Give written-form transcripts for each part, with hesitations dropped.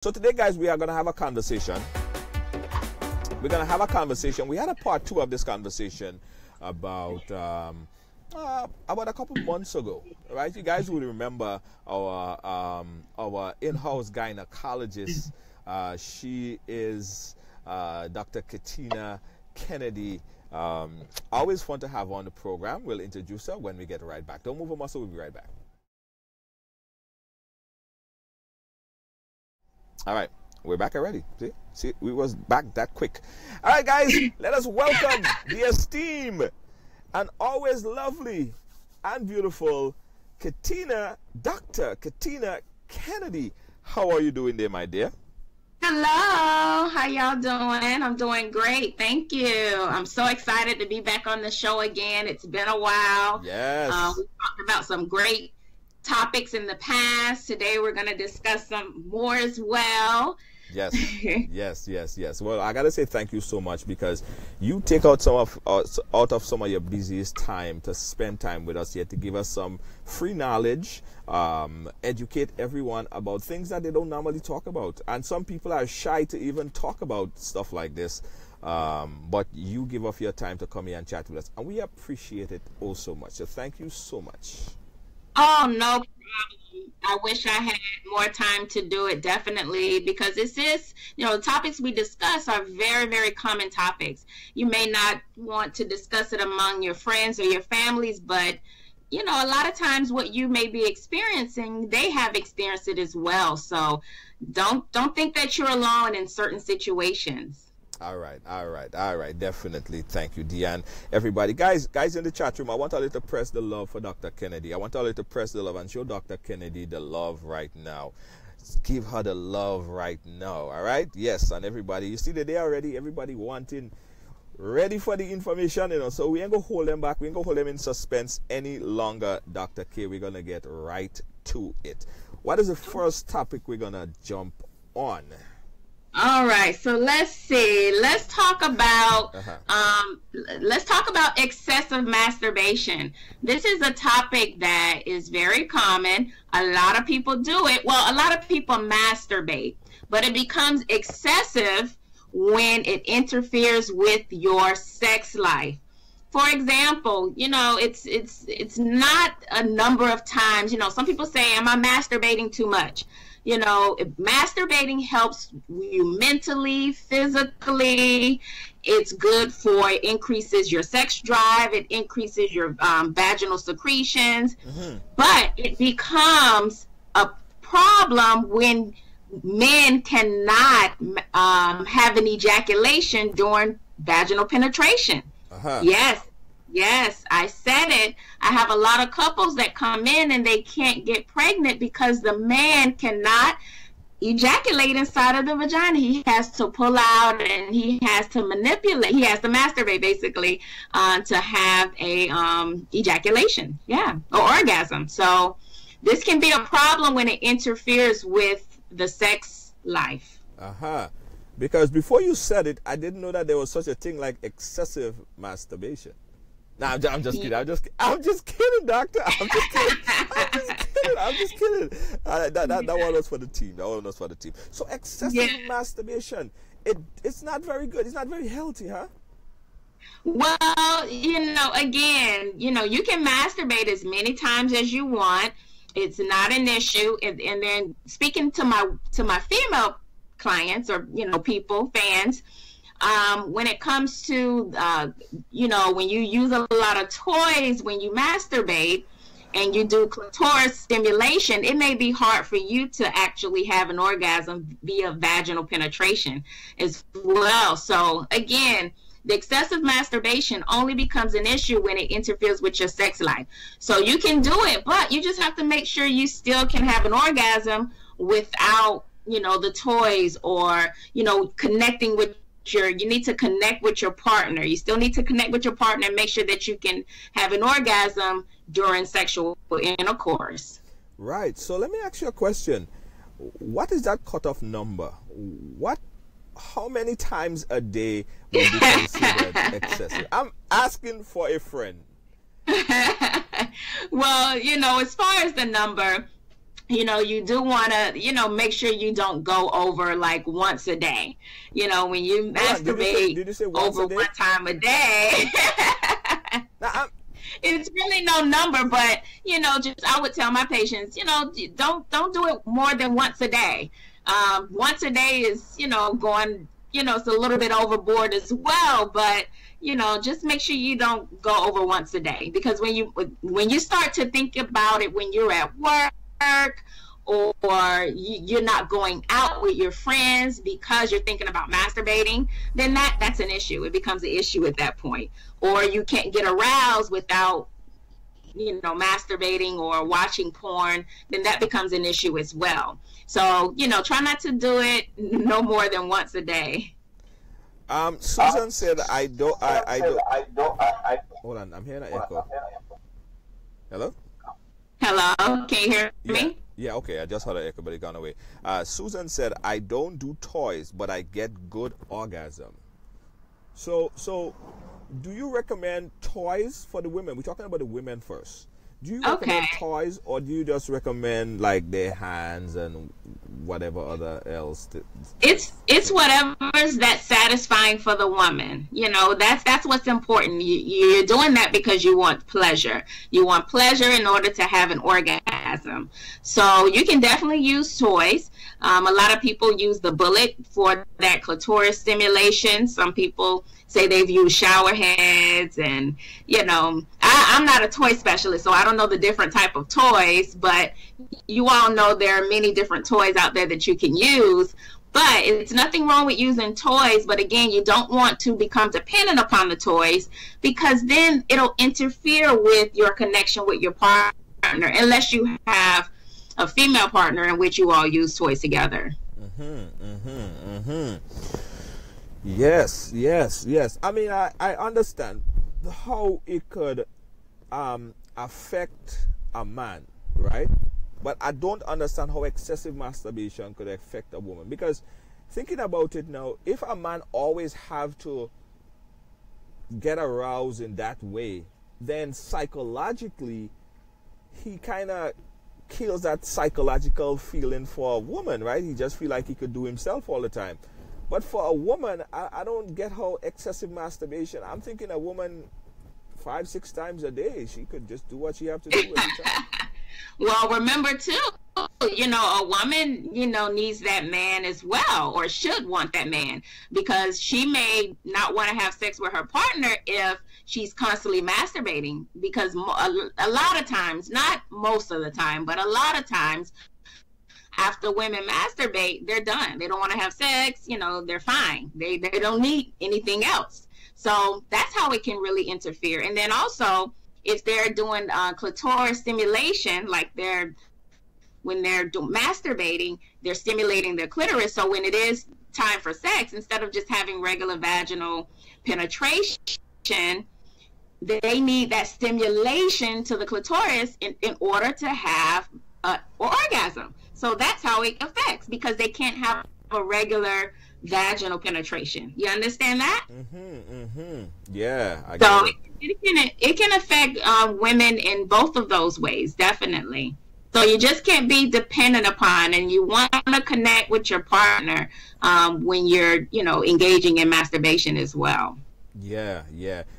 So today, guys, we are going to have a conversation. We're going to have a conversation. We had a part 2 of this conversation about a couple months ago, right? You guys will remember our in-house gynecologist. She is Dr. Katina Kennedy. Always fun to have on the program. We'll introduce her when we get right back. Don't move a muscle. We'll be right back. All right, we're back already. See, we was back that quick. All right, guys, let us welcome the esteemed and always lovely and beautiful Dr. Katina Kennedy. How are you doing there, my dear? Hello, how y'all doing? I'm doing great, thank you. I'm so excited to be back on the show again. It's been a while. Yes. We talked about some great topics in the past. Today we're going to discuss some more as well. Yes, yes. Well, I gotta say thank you so much, because you take out some of some of your busiest time to spend time with us here to give us some free knowledge, educate everyone about things that they don't normally talk about. And some people are shy to even talk about stuff like this. But you give up your time to come here and chat with us, and we appreciate it oh so much. So thank you so much. Oh, no problem. I wish I had more time to do it, definitely, because this is, the topics we discuss are very, very common topics. You may not want to discuss it among your friends or your families, but, a lot of times what you may be experiencing, they have experienced it as well. So don't think that you're alone in certain situations. All right. Definitely. Thank you, Deanne. Everybody, guys in the chat room, I want all you to press the love for Dr. Kennedy. I want all you to press the love and show Dr. Kennedy the love right now. Give her the love right now. All right? Yes, and everybody, you see that they already, everybody ready for the information, so we ain't gonna hold them back. We ain't gonna hold them in suspense any longer, Dr. K. We're gonna get right to it. What is the first topic we're gonna jump on? All right, so let's see. Let's talk about excessive masturbation. This is a topic that is very common. A lot of people do it. Well, a lot of people masturbate, but it becomes excessive when it interferes with your sex life. For example, it's not a number of times. Some people say, "Am I masturbating too much?" Masturbating helps you mentally, physically. It's good it increases your sex drive. It increases your vaginal secretions. Mm-hmm. But it becomes a problem when men cannot have an ejaculation during vaginal penetration. Uh-huh. Yes, I said it. I have a lot of couples that come in and they can't get pregnant because the man cannot ejaculate inside of the vagina. He has to pull out and he has to manipulate. He has to masturbate, basically, to have a ejaculation, or orgasm. So this can be a problem when it interferes with the sex life. Uh-huh. Because before you said it, I didn't know that there was such a thing like excessive masturbation. No, I'm just kidding. I'm just kidding, doctor. I'm just kidding. That one was for the team. So excessive masturbation, it's not very good. It's not very healthy, huh? Well, again, you can masturbate as many times as you want. It's not an issue. And then speaking to my female clients or people, fans. When it comes to, when you use a lot of toys, when you masturbate and you do clitoris stimulation, it may be hard for you to actually have an orgasm via vaginal penetration as well. So again, the excessive masturbation only becomes an issue when it interferes with your sex life. So you can do it, but you just have to make sure you still can have an orgasm without, the toys or, connecting with you need to connect with your partner. You still need to connect with your partner and make sure that you can have an orgasm during sexual intercourse. Right. So let me ask you a question. What is that cutoff number? How many times a day will be considered excessive? I'm asking for a friend. Well, as far as the number, you do want to, make sure you don't go over like once a day. When you masturbate did you say over one time a day, it's really no number, but, just I would tell my patients, don't do it more than once a day. Once a day is, going, it's a little bit overboard as well, but, just make sure you don't go over once a day, because when you start to think about it when you're at work, or you're not going out with your friends because you're thinking about masturbating, then that's an issue. It becomes an issue at that point. Or you can't get aroused without, masturbating or watching porn, then that becomes an issue as well. So, try not to do it no more than once a day. Susan said, I don't. Hold on, I'm hearing an echo. Hello? Hello, can you hear me? Yeah, okay, I just heard an echo, but it gone away. Susan said, I don't do toys, but I get good orgasm. So do you recommend toys for the women? We're talking about the women first. Do you recommend toys, or do you just recommend like their hands and whatever other else? It's whatever's that's satisfying for the woman. That's what's important. You're doing that because you want pleasure. You want pleasure in order to have an orgasm. So you can definitely use toys. A lot of people use the bullet for that clitoris stimulation. Some people say they've used shower heads, and I'm not a toy specialist, so I don't know the different type of toys, but you all know there are many different toys out there that you can use. But it's nothing wrong with using toys, but again, you don't want to become dependent upon the toys, because then it'll interfere with your connection with your partner, unless you have a female partner in which you all use toys together. Yes. I mean, I understand how it could affect a man, right? But I don't understand how excessive masturbation could affect a woman. Because thinking about it now, if a man always have to get aroused in that way, then psychologically, he kind of kills that psychological feeling for a woman, right? He just feel like he could do himself all the time. But for a woman, I don't get how excessive masturbation. I'm thinking a woman 5-6 times a day, she could just do what she have to do every time. Well, remember too, a woman, needs that man as well, or should want that man, because she may not want to have sex with her partner if she's constantly masturbating, because a lot of times, not most of the time, but a lot of times, after women masturbate, they're done. They don't want to have sex, they're fine. They don't need anything else. So that's how it can really interfere. And then also, if they're doing clitoris stimulation, like when they're masturbating, they're stimulating their clitoris. So when it is time for sex, instead of just having regular vaginal penetration, they need that stimulation to the clitoris in order to have an orgasm. So that's how it affects, because they can't have a regular vaginal penetration. You understand that? Yeah. So it can affect women in both of those ways, definitely. So you just can't be dependent upon, and you want to connect with your partner when you're, engaging in masturbation as well. Yeah.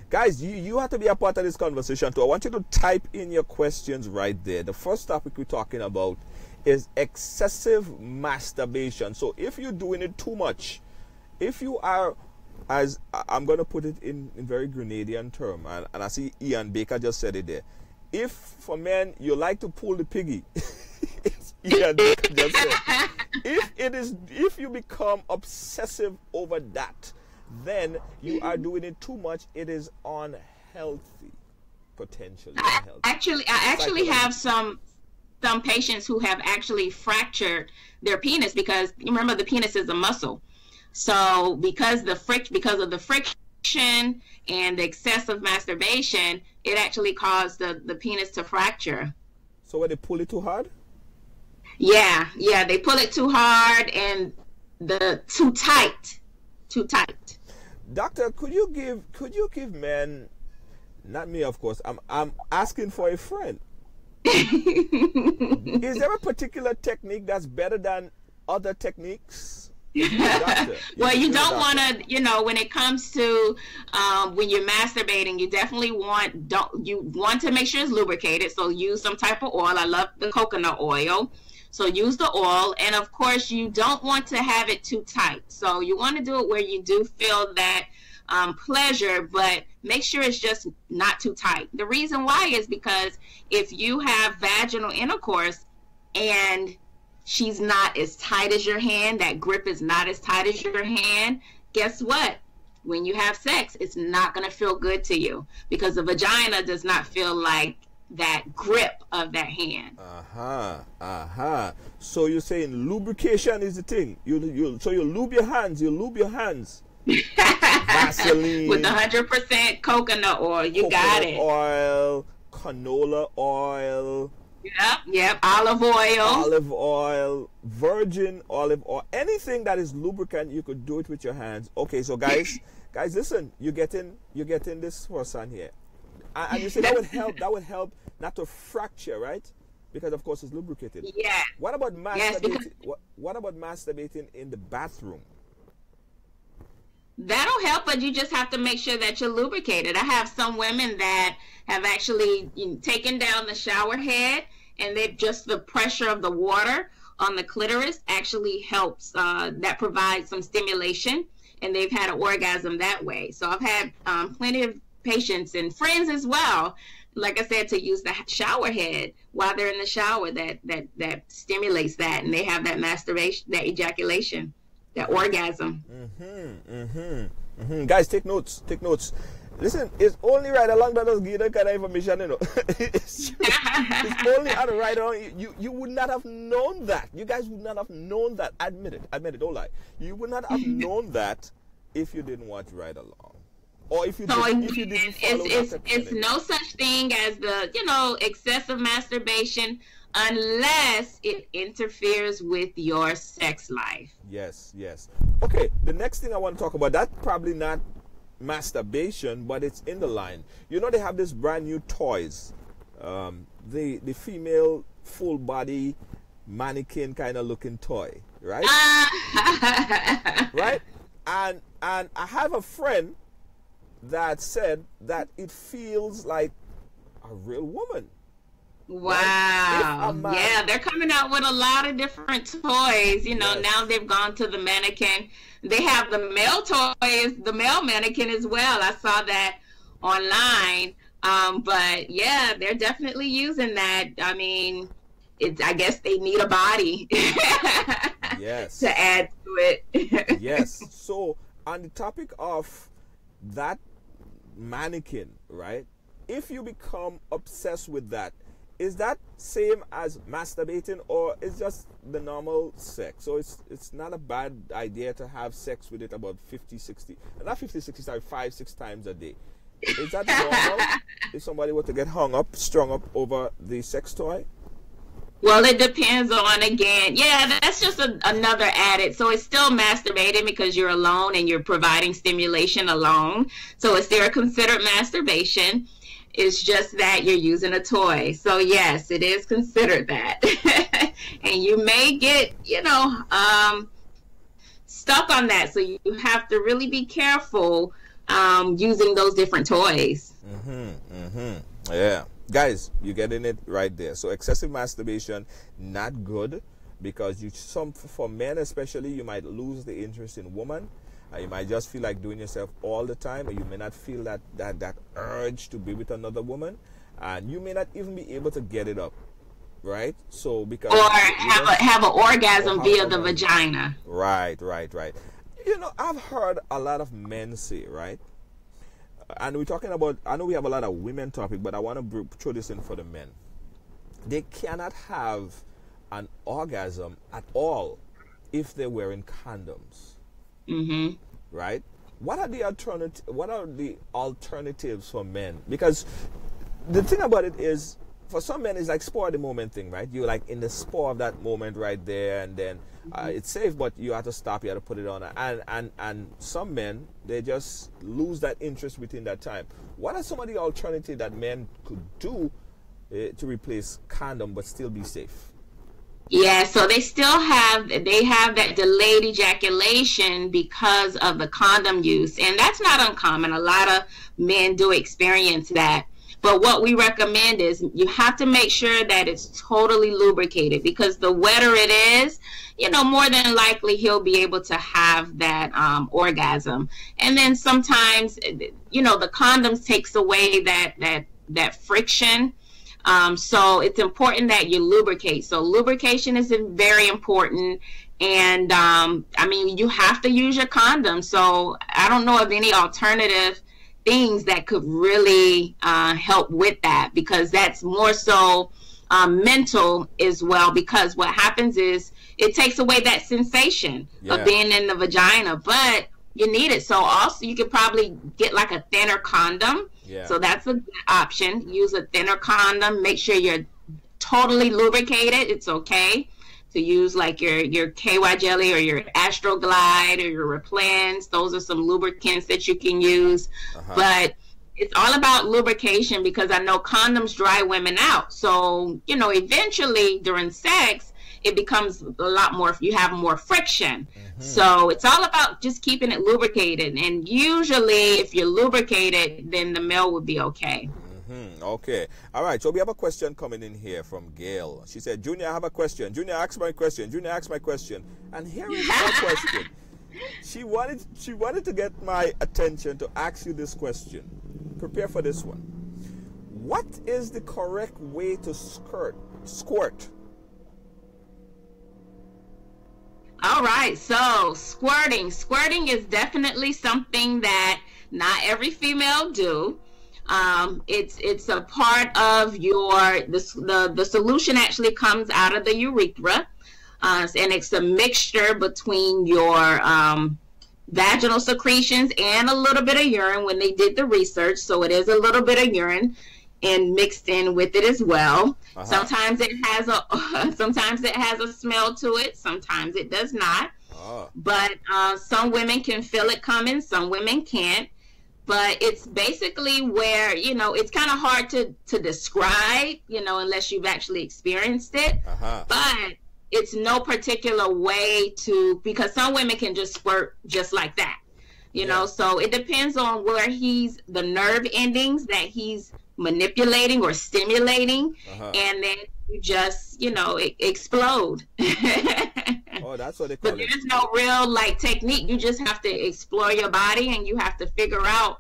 Guys, you have to be a part of this conversation too. I want you to type in your questions right there. The first topic we're talking about is excessive masturbation. So if you're doing it too much, if you are, as I'm going to put it in very Grenadian term, and I see Ian Baker just said it there. If for men you like to pull the piggy, Ian Baker just said, if you become obsessive over that, then you are doing it too much. It is unhealthy, potentially unhealthy. I actually have some patients who have actually fractured their penis, because remember, the penis is a muscle. So because of the friction and the excessive masturbation, it actually caused the penis to fracture. So when they pull it too hard? Yeah, they pull it too hard and too tight. Doctor, could you give men, not me of course, I'm asking for a friend. Is there a particular technique that's better than other techniques? Well, you don't want to, you know, when it comes to when you're masturbating, you definitely want to make sure it's lubricated. So use some type of oil. I love the coconut oil. So use the oil, and of course you don't want to have it too tight. So you want to do it where you do feel that pleasure, but make sure it's just not too tight. The reason why is because if you have vaginal intercourse and she's not as tight as your hand, that grip is not as tight as your hand, guess what? When you have sex, it's not going to feel good to you because the vagina does not feel like that grip of that hand. So you're saying lubrication is the thing. So you lube your hands. Vaseline with 100% coconut oil. You got it. Oil, canola oil. Yep. Olive oil, virgin olive oil, anything that is lubricant, you could do it with your hands. Okay, so guys, listen, you're getting this person here. And you say that would help not to fracture, right? Because of course it's lubricated. Yeah. What about masturbating? What about masturbating in the bathroom? That'll help, but you just have to make sure that you're lubricated. I have some women that have actually taken down the shower head, and the pressure of the water on the clitoris actually helps. That provides some stimulation, and they've had an orgasm that way. So I've had plenty of patients and friends as well, like I said, to use the shower head while they're in the shower. That stimulates that, and they have that masturbation, that ejaculation, that orgasm. Guys, take notes. Listen, it's only Ridealong that does give that kind of information, you know. It's only at Ridealong. You would not have known that. You guys would not have known that. Admit it, don't lie. You would not have known that if you didn't watch Ridealong. Or if you didn't follow it's no such thing as the, excessive masturbation unless it interferes with your sex life. Yes. Okay, the next thing I want to talk about, that's probably not masturbation, but it's in the line. You know, they have this brand new toys. The female full body mannequin kind of looking toy, right? Right? And I have a friend that said that it feels like a real woman. Wow. Yeah, they're coming out with a lot of different toys. Now they've gone to the mannequin. They have the male toys, the male mannequin as well. I saw that online. But yeah, they're definitely using that. I mean, I guess they need a body yes. to add to it. Yes. So on the topic of that mannequin, right? If you become obsessed with that, is that same as masturbating, or is just the normal sex? So it's not a bad idea to have sex with it about 5-6 times a day. Is that normal if somebody were to get strung up over the sex toy? Well, it depends on, again, that's just another added. So it's still masturbating because you're alone and you're providing stimulation alone. So it's still considered masturbation. It's just that you're using a toy. So yes, it is considered that. And you may get, stuck on that. So you have to really be careful using those different toys. Yeah. Guys, you're getting it right there. So excessive masturbation, not good, because for men especially, you might lose the interest in women. You might just feel like doing yourself all the time, or you may not feel that urge to be with another woman, and you may not even be able to get it up, right? So because have an orgasm via the vagina. Right. I've heard a lot of men say, right? And we're talking about, I know we have a lot of women topic, but I want to throw this in for the men. They cannot have an orgasm at all if they're wearing condoms. Right? What are the alternatives for men? Because the thing about it is, for some men, it's like spur of the moment thing, right? You're like in the spur of that moment right there, and then it's safe, but you have to stop. You have to put it on, and some men, they just lose that interest within that time. What are some of the alternatives that men could do to replace condom but still be safe? Yeah, so they have that delayed ejaculation because of the condom use, and that's not uncommon. A lot of men do experience that. But what we recommend is you have to make sure that it's totally lubricated, because the wetter it is, more than likely he'll be able to have that orgasm. And then sometimes, the condoms takes away that friction. So it's important that you lubricate. So lubrication is very important. And you have to use your condom. So I don't know of any alternative things that could really help with that, because that's more so mental as well, because what happens is it takes away that sensation of being in the vagina, but you need it. So also you could probably get like a thinner condom. So that's an option. Use a thinner condom. Make sure you're totally lubricated. It's okay to use like your KY jelly or your Astroglide or your Replens. Those are some lubricants that you can use. But it's all about lubrication, because I know condoms dry women out. So, eventually during sex, it becomes a lot more, you have more friction. So it's all about just keeping it lubricated. And usually if you're lubricated, then the male would be okay. Okay. All right. So we have a question coming in here from Gail. She said, Junior, I have a question. Junior, ask my question. Junior, ask my question. And here is her question. She wanted to get my attention to ask you this question. Prepare for this one. What is the correct way to squirt? All right, so squirting. Squirting is definitely something that not every female do. It's a part of the solution actually comes out of the urethra, and it's a mixture between your vaginal secretions and a little bit of urine when they did the research. So it is a little bit of urine and mixed in with it as well. Sometimes it has a smell to it, sometimes it does not. But some women can feel it coming, some women can't. But it's basically where, it's kind of hard to describe, unless you've actually experienced it. But it's no particular way because some women can just squirt just like that, so it depends on where the nerve endings that he's manipulating or stimulating, and then you just explode. Oh, that's what they call it. But there's no real technique. You just have to explore your body, and you have to figure out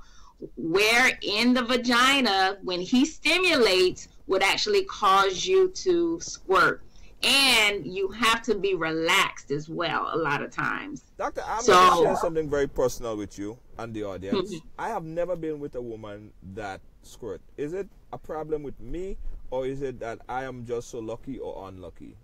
where in the vagina when he stimulates would actually cause you to squirt. And you have to be relaxed as well a lot of times. Doctor, I'm going to share something very personal with you and the audience. I have never been with a woman that squirt. Is it a problem with me, or is it that I am just so lucky or unlucky?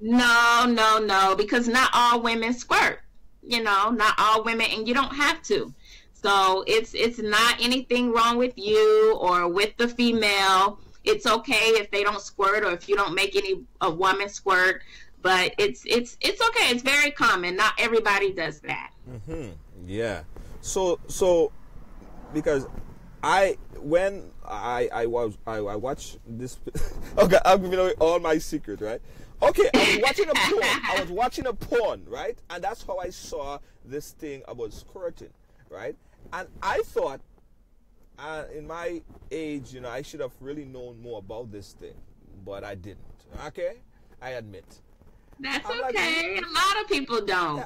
No, because not all women squirt. Not all women, and you don't have to. So it's not anything wrong with you or with the female. It's okay if they don't squirt or if you don't make a woman squirt, but it's okay. It's very common. Not everybody does that. Yeah. So because I watch this. Okay, I'm giving away all my secret, right? Okay, I was watching a porn, right? And that's how I saw this thing about squirting, right? And I thought, in my age, I should have really known more about this thing, but I didn't. Okay, I admit. That's okay. A lot of people don't.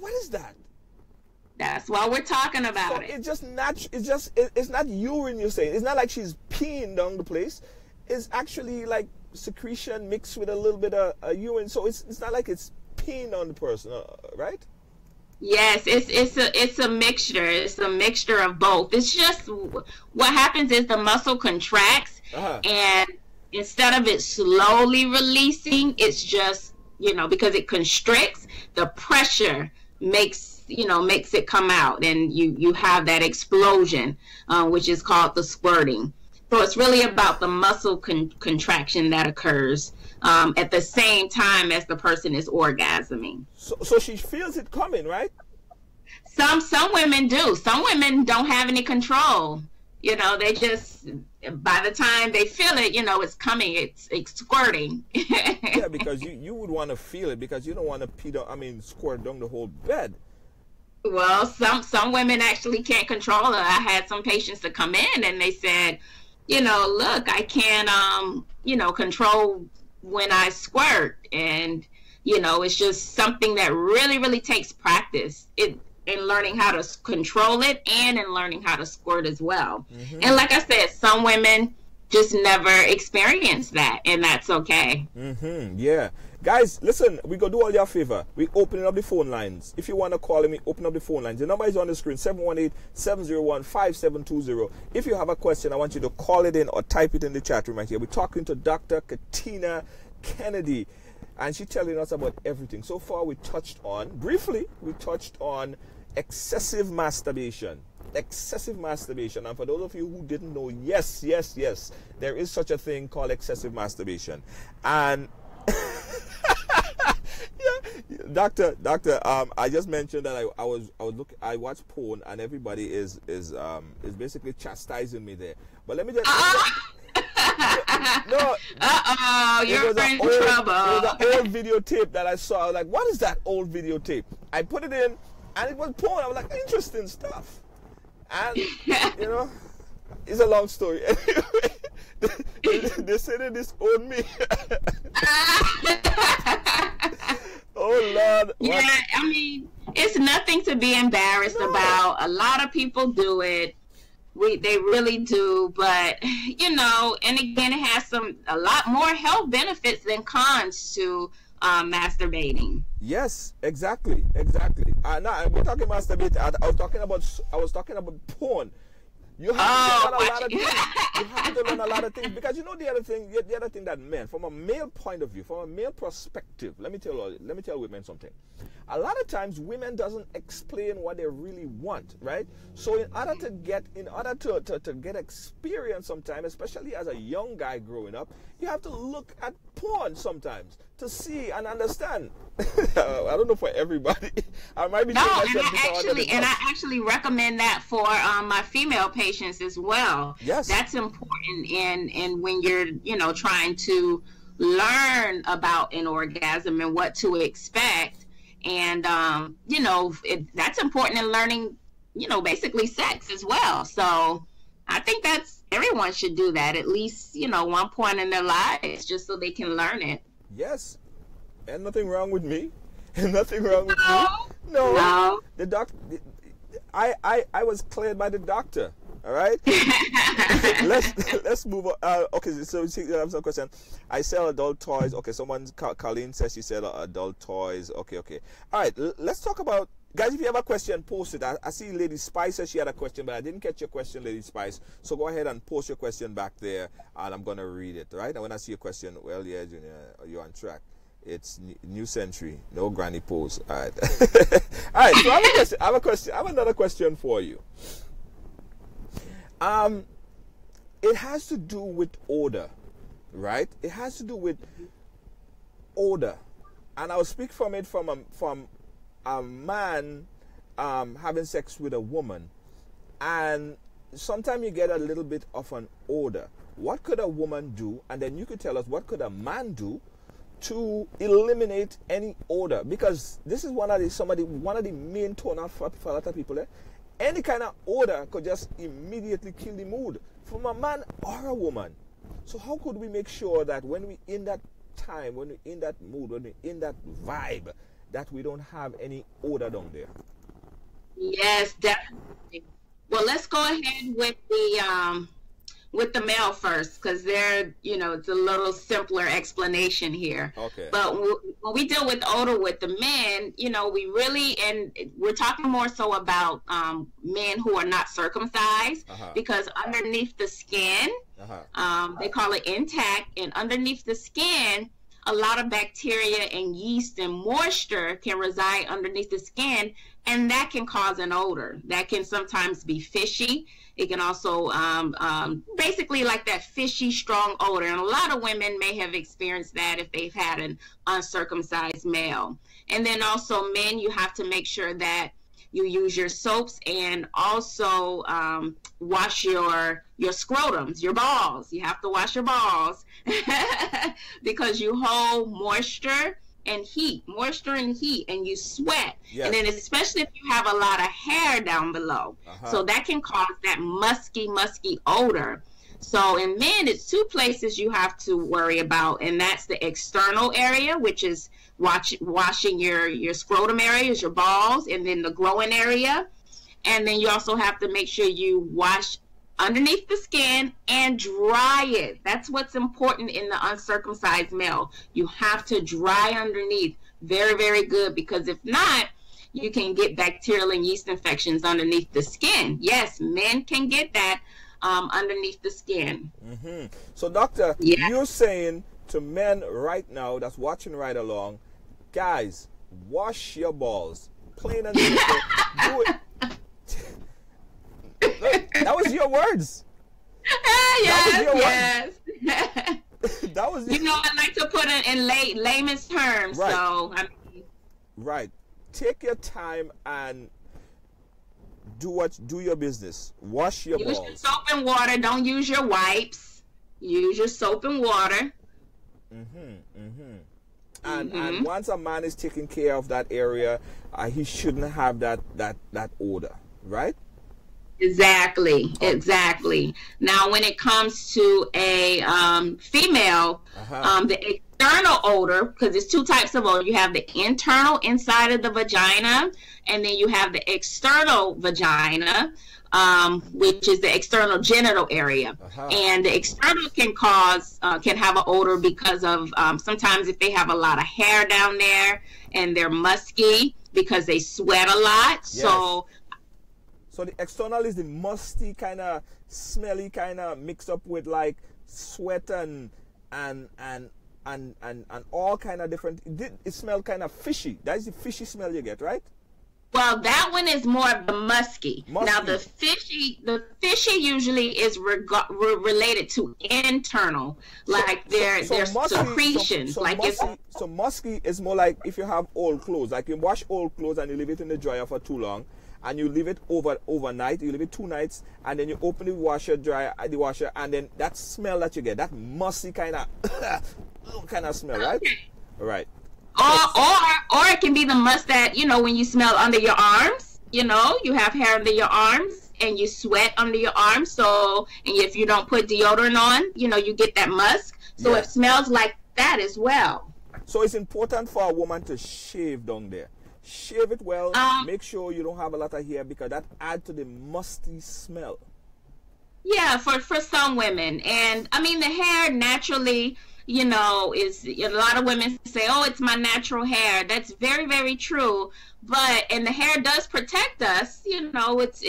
What is that? That's why we're talking about it. It's just it's not urine, you're saying. It's not like she's peeing down the place. It's actually like secretion mixed with a little bit of urine. So it's not like it's peeing on the person, right? Yes, it's a mixture. It's a mixture of both. It's just what happens is the muscle contracts, and instead of it slowly releasing, it's just because it constricts, the pressure makes it come out, and you have that explosion, which is called the squirting. So it's really about the muscle contraction that occurs at the same time as the person is orgasming. So she feels it coming, right? Some women do. Some women don't have any control. They just by the time they feel it, it's coming, it's squirting. Yeah, because you would want to feel it, because you don't want to squirt down the whole bed. Well, some women actually can't control it. I had some patients to come in and they said, look, I can't, control when I squirt. And, it's just something that really, really takes practice in learning how to control it and in learning how to squirt as well. Mm-hmm. And like I said, some women just never experience that, and that's okay. Mm-hmm. Yeah. Guys, listen, we go do all your favor. We opening up the phone lines. If you want to call me, open up the phone lines. The number is on the screen, 718-701-5720. If you have a question, I want you to call it in or type it in the chat room right here. We're talking to Dr. Katina Kennedy, and she's telling us about everything. So far, briefly, we touched on excessive masturbation. Excessive masturbation. And for those of you who didn't know, yes, there is such a thing called excessive masturbation. And yeah, doctor, I just mentioned that I watched porn, and everybody is basically chastising me there. But let me just no. You're in trouble. It was an old videotape that I saw. I was like, what is that old videotape? I put it in, and it was porn. I was like, interesting stuff. And it's a long story. They say they disown me. Oh Lord. Yeah, I mean, it's nothing to be embarrassed about. A lot of people do it. They really do, but and again, it has a lot more health benefits than cons to masturbating. Yes, exactly. No, we're talking masturbating. I was talking about porn. You have to learn a lot of things. You have to learn a lot of things, because the other thing that men, from a male point of view, from a male perspective, let me tell women something. A lot of times women doesn't explain what they really want, right? So in order to get experience sometimes, especially as a young guy growing up, you have to look at porn sometimes to see and understand. I don't know for everybody. I might be I actually recommend that for my female patients as well. Yes, that's important in when you're trying to learn about an orgasm and what to expect, and that's important in learning basically sex as well. So I think everyone should do that at least one point in their lives, just so they can learn it. Yes. And nothing wrong with me. Nothing wrong with me. No. The doctor. I was cleared by the doctor. All right. Let's move on. Okay. So we have some question. I sell adult toys. Okay. Colleen says she sells adult toys. Okay. All right. Let's talk about, guys. If you have a question, post it. I see Lady Spice says she had a question, but I didn't catch your question, Lady Spice. So go ahead and post your question back there, and I'm gonna read it. Right. And when I see your question, well, yeah, Junior, you're on track. It's new century, no granny pose. All right. All right. So I have a question. I have another question for you. It has to do with odor, right? It has to do with odor, and I'll speak from a man having sex with a woman, and sometimes you get a little bit of an odor. What could a woman do? And then you could tell us, what could a man do to eliminate any odor? Because this is one of the main turn-off for a lot of people. Any kind of odor could just immediately kill the mood from a man or a woman. So how could we make sure that when we're in that time, when we're in that mood, when we're in that vibe, that we don't have any odor down there? Yes, definitely. Well, let's go ahead with the male first, because it's a little simpler explanation here. Okay. But when we deal with odor with the men, we really, and we're talking more so about men who are not circumcised, because underneath the skin, they call it intact, and underneath the skin, a lot of bacteria and yeast and moisture can reside underneath the skin, and that can cause an odor. That can sometimes be fishy. It can also basically like that fishy, strong odor. And a lot of women may have experienced that if they've had an uncircumcised male. And then also men, you have to make sure that You use your soaps, and also wash your scrotums, your balls. You have to wash your balls because you hold moisture and heat, and you sweat. Yes. And then especially if you have a lot of hair down below. So that can cause that musky odor. So in men, it's two places you have to worry about, and that's the external area, which is washing your scrotum areas, your balls, and then the growing area. And then you also have to make sure you wash underneath the skin and dry it. That's what's important in the uncircumcised male. You have to dry underneath very, very good, because if not, you can get bacterial and yeast infections underneath the skin. Yes, men can get that underneath the skin. So, doctor, you're saying to men right now that's watching Ridealong, guys, wash your balls. Plain and simple. Do it. That was your words. Yes. That was you know, I like to put it in layman's terms. Right. So right. Take your time and do your business. Wash your balls. Use your soap and water. Don't use your wipes. Use your soap and water. And once a man is taking care of that area, he shouldn't have that odor, right? Exactly. Now, when it comes to a female, the external odor, because there's two types of odor. You have the internal inside of the vagina, and then you have the external vagina, which is the external genital area. And the external can have an odor because of sometimes if they have a lot of hair down there and they're musky because they sweat a lot. Yes. So the external is the musty kind of smelly kind of mixed up with like sweat and all kind of different. It smells kind of fishy. That is the fishy smell you get, right? Well, that one is more of the musky. Now the fishy usually is related to internal, like their secretions. So musky is more like if you have old clothes, like you wash old clothes and you leave it in the dryer for too long, and you leave it overnight. You leave it 2 nights, and then you open the washer, and then that smell that you get, that musty kind of smell, right? Right. Or it can be the must that, you know, when you smell under your arms, you know, you have hair under your arms and you sweat under your arms. So, and if you don't put deodorant on, you know, you get that musk. So it smells like that as well. So it's important for a woman to shave down there. Shave it well. Make sure you don't have a lot of hair, because that adds to the musty smell. Yeah, for some women. And I mean, the hair naturally, you know, is a lot of women say, oh, it's my natural hair. That's very, very true. And the hair does protect us. You know, it's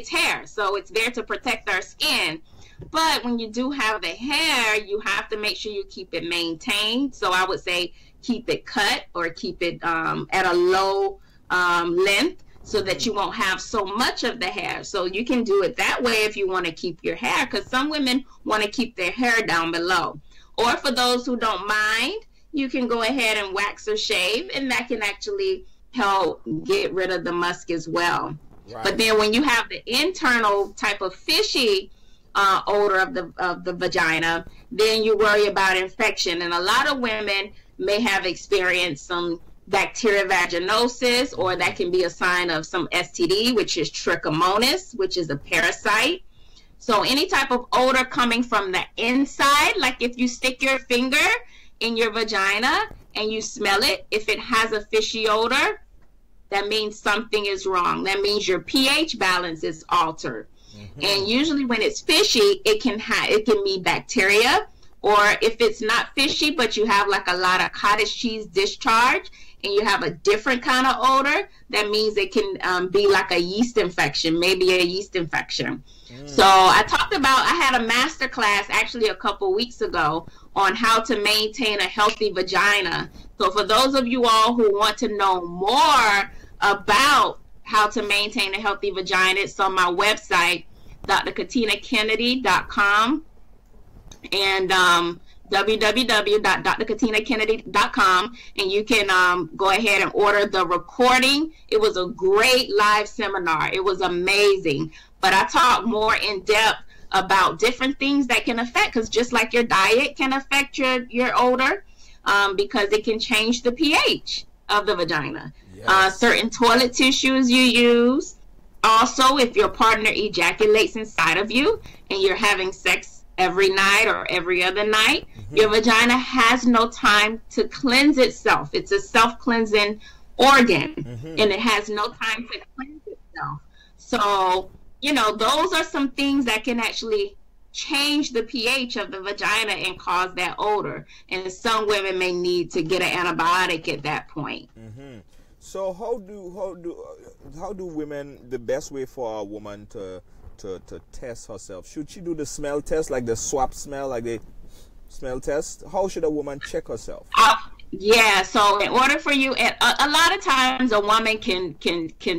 hair, so it's there to protect our skin. But when you do have the hair, you have to make sure you keep it maintained. So I would say keep it cut or keep it at a low length, so that you won't have so much of the hair. So you can do it that way if you want to keep your hair, because some women want to keep their hair down below. Or for those who don't mind, you can go ahead and wax or shave, and that can actually help get rid of the musk as well. Right. But then when you have the internal type of fishy odor of the vagina, then you worry about infection. And a lot of women may have experienced some bacterial vaginosis, or that can be a sign of some STD, which is trichomonas, which is a parasite. So any type of odor coming from the inside, like if you stick your finger in your vagina and you smell it, if it has a fishy odor, that means something is wrong. That means your pH balance is altered. And usually when it's fishy, it can be bacteria, or if it's not fishy, but you have like a lot of cottage cheese discharge and you have a different kind of odor, that means it can be like a yeast infection, maybe a yeast infection. So I had a master class actually a couple weeks ago on how to maintain a healthy vagina. So for those of you all who want to know more about how to maintain a healthy vagina, it's on my website, drkatinakennedy.com. And www.drkatinakennedy.com, and you can go ahead and order the recording. It was a great live seminar. It was amazing. But I talk more in depth about different things that can affect, because just like your diet can affect your odor, because it can change the pH of the vagina. Yes. Certain toilet tissues you use. Also, if your partner ejaculates inside of you and you're having sex every night or every other night, your vagina has no time to cleanse itself. It's a self-cleansing organ, and it has no time to cleanse itself. So, you know, those are some things that can actually change the pH of the vagina and cause that odor. And some women may need to get an antibiotic at that point. So how do women, the best way for a woman to test herself? Should she do the smell test, like the swap smell, like the smell test? How should a woman check herself? Yeah, so in order for you, a lot of times a woman can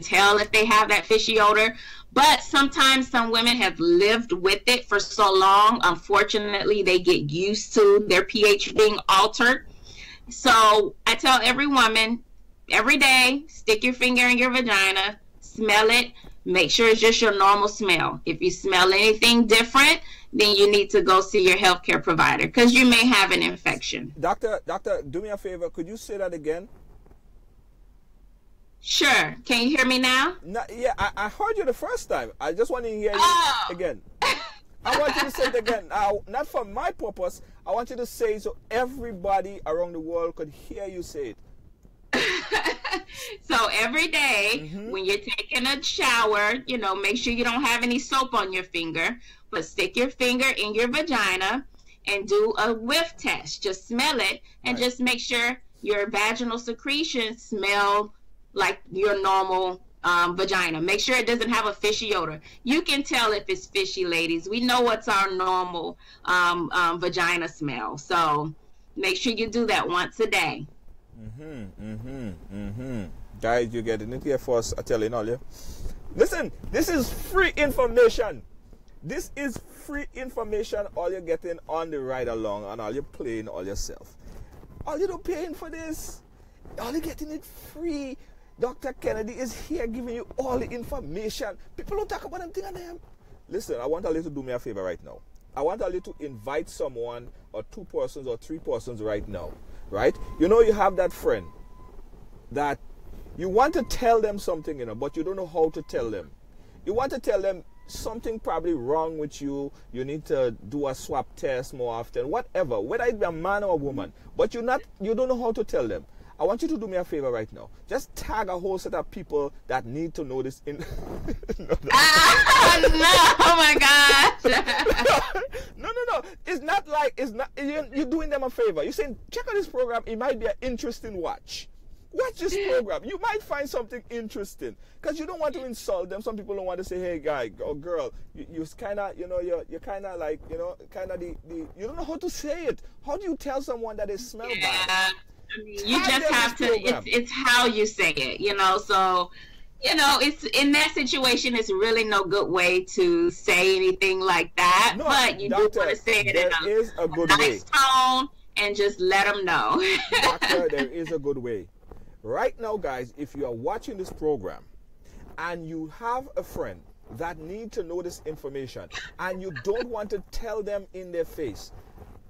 tell if they have that fishy odor, but sometimes some women have lived with it for so long, unfortunately, they get used to their pH being altered. So I tell every woman, every day, stick your finger in your vagina, smell it, make sure it's just your normal smell. If you smell anything different, then you need to go see your healthcare provider, because you may have an infection. Doctor, do me a favor. Could you say that again? Sure. Can you hear me now? No, yeah, I heard you the first time. I just want to hear you again. I want you to say it again. Not for my purpose. I want you to say it so everybody around the world could hear you say it. So every day when you're taking a shower, you know, make sure you don't have any soap on your finger, but stick your finger in your vagina and do a whiff test. Just smell it and just make sure your vaginal secretions smell like your normal vagina. Make sure it doesn't have a fishy odor. You can tell if it's fishy, ladies. We know what's our normal vagina smell. So make sure you do that once a day. Guys, you getting it here first. I tell you all, yeah. Listen, this is free information. This is free information. All you're getting on the ride along, and all you're playing all yourself. All you don't paying for this. All you're getting it free. Dr. Kennedy is here giving you all the information. People don't talk about them thing on them. Listen, I want all you to do me a favor right now. I want all you to invite someone, or 2 persons or 3 persons right now. Right? You know, you have that friend that you want to tell them something, you know, but you don't know how to tell them. You want to tell them something probably wrong with you. You need to do a swab test more often, whatever, whether it be a man or a woman, but you don't know how to tell them. I want you to do me a favor right now. Just tag a whole set of people that need to know this. Oh my gosh. No. It's not like, you're doing them a favor. You're saying, check out this program. It might be an interesting watch. Watch this program. You might find something interesting, because you don't want to insult them. Some people don't want to say, hey, guy or girl, you're kind of, you know, you're kind of like, you know, kind of you don't know how to say it. How do you tell someone that they smell bad? I mean, you just have to, it's how you say it, you know, so, you know, it's in that situation, it's really no good way to say anything like that, no, but you doctor, do want to say it in a nice tone and just let them know. Doctor, there is a good way. Right now, guys, if you are watching this program and you have a friend that need to know this information and you don't want to tell them in their face,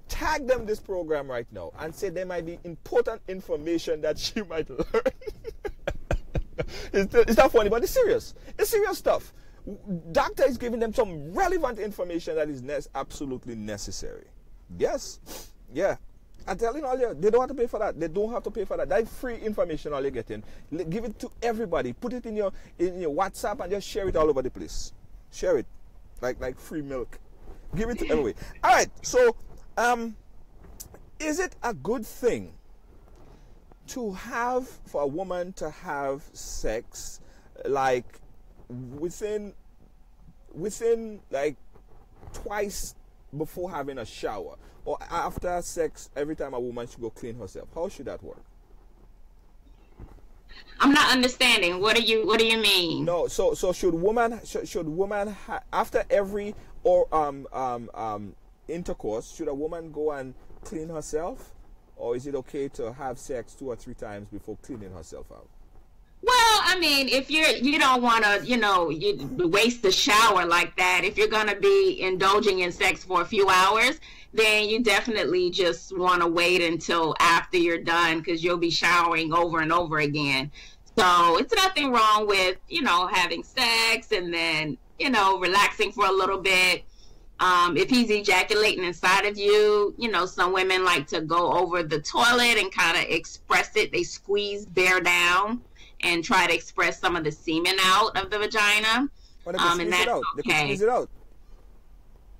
tag them this program right now and say there might be important information that she might learn. It's not funny, but it's serious. It's serious stuff. Doctor is giving them some relevant information that is absolutely necessary. Yes. Yeah. I'm telling all you, they don't have to pay for that. They don't have to pay for that. That's free information all you're getting. Give it to everybody. Put it in your WhatsApp and just share it all over the place. Share it. Like free milk. Give it to everybody. All right. So, is it a good thing for a woman to have sex like within like twice before having a shower, or after sex every time a woman should go clean herself? How should that work? I'm not understanding. What do you mean? No, so should woman after every or intercourse, should a woman go and clean herself, or is it okay to have sex 2 or 3 times before cleaning herself out? Well, I mean, if you don't want to, you waste the shower like that. If you're going to be indulging in sex for a few hours, then you definitely just want to wait until after you're done, because you'll be showering over and over again. So it's nothing wrong with, having sex and then, relaxing for a little bit. If he's ejaculating inside of you, some women like to go over the toilet and kind of express it. They squeeze, bear down, and try to express some of the semen out of the vagina. Or they can squeeze it out. They can squeeze it out.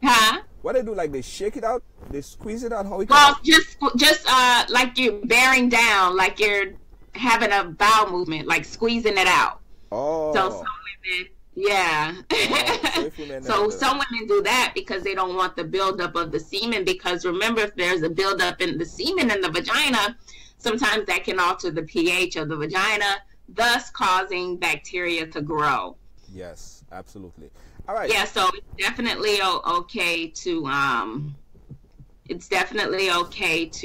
Huh? What they do, like they shake it out, they squeeze it out. How we Well, just like you're bearing down, like you're having a bowel movement, like squeezing it out. Oh. So some women, yeah. So some women do that because they don't want the buildup of the semen. Because remember, if there's a buildup in the semen in the vagina, sometimes that can alter the pH of the vagina, thus causing bacteria to grow. Yes, absolutely. All right. Yeah, so it's definitely okay to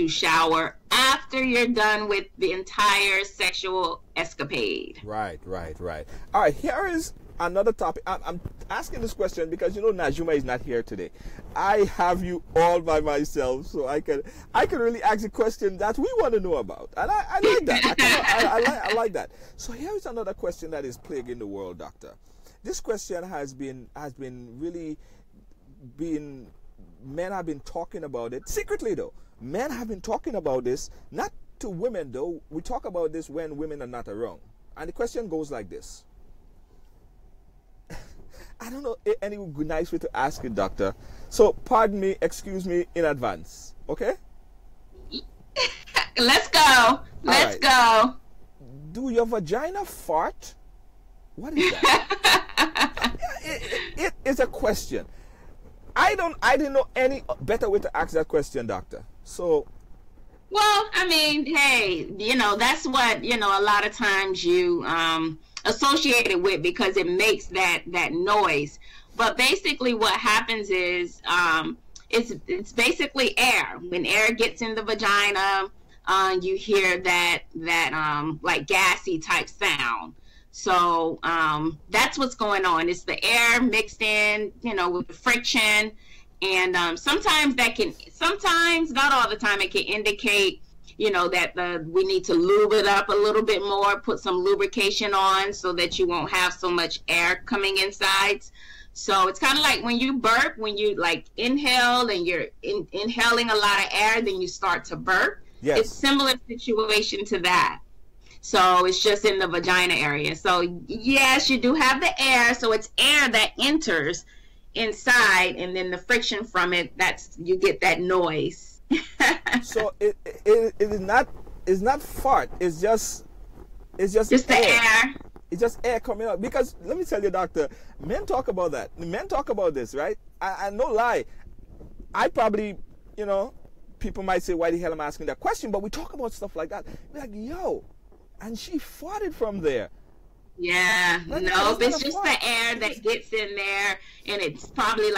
shower after you're done with the entire sexual escapade. Right. All right, here is another topic. I'm asking this question because Najuma is not here today. I have you all by myself, so I can really ask a question that we want to know about, and I like that. I like that. So here is another question that is plaguing the world, doctor. This question has been really been. Men have been talking about it secretly, though. Men have been talking about this, not to women, though. We talk about this when women are not around. And the question goes like this. I don't know any nice way to ask it, doctor. So, pardon me, excuse me in advance. Okay? Let's go. Let's go. Do your vagina fart? What is that? It is a question. I didn't know any better way to ask that question, doctor. So, well, I mean, hey, that's what, a lot of times you associate it with, because it makes that noise. But basically what happens is it's basically air. When air gets in the vagina, you hear that like gassy type sound. So that's what's going on. It's the air mixed in, with the friction. And sometimes, not all the time, it can indicate, that we need to lube it up a little bit more, put some lubrication on so that you won't have so much air coming inside. So it's kind of like when you burp, when you like inhale and you're inhaling a lot of air, then you start to burp. Yes. It's similar situation to that. So it's just in the vagina area. So yes, you do have the air. So it's air that enters inside, and then the friction from it, you get that noise. So it is not fart. It's just the air. It's just air coming out. Because let me tell you, doctor, men talk about that. Men talk about this, right? I no lie. I probably, people might say, why the hell am I asking that question? But we talk about stuff like that. We're like, yo. And she farted from there. Yeah, no, it's just the air that gets in there, and it's probably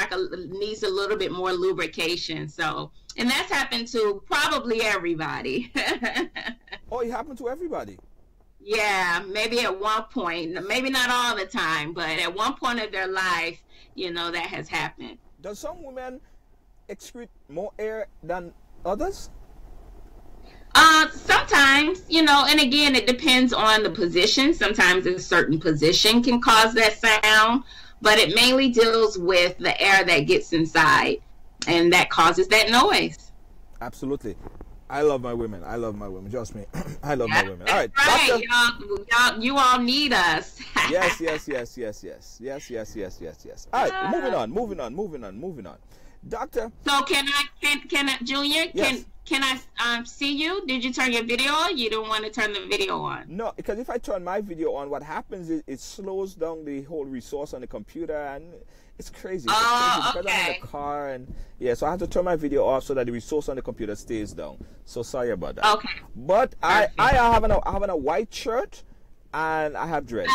needs a little bit more lubrication. So, and that's happened to probably everybody. Oh, it happened to everybody. Yeah, maybe at one point, maybe not all the time, but at one point of their life, that has happened. Does some women excrete more air than others? Sometimes, and again, it depends on the position. Sometimes a certain position can cause that sound, but it mainly deals with the air that gets inside, and that causes that noise. Absolutely. I love my women. Just me. I love my women. All right. Right. You all need us. Yes. All right. Moving on. Doctor. So can I, Junior? Yes. Can I see you? Did you turn your video on? You don't want to turn the video on? No, because if I turn my video on, what happens is it slows down the whole resource on the computer, and it's crazy. Because I'm in the car, and so I have to turn my video off so that the resource on the computer stays down. So sorry about that. Okay. But I have a white shirt, and I have dreads.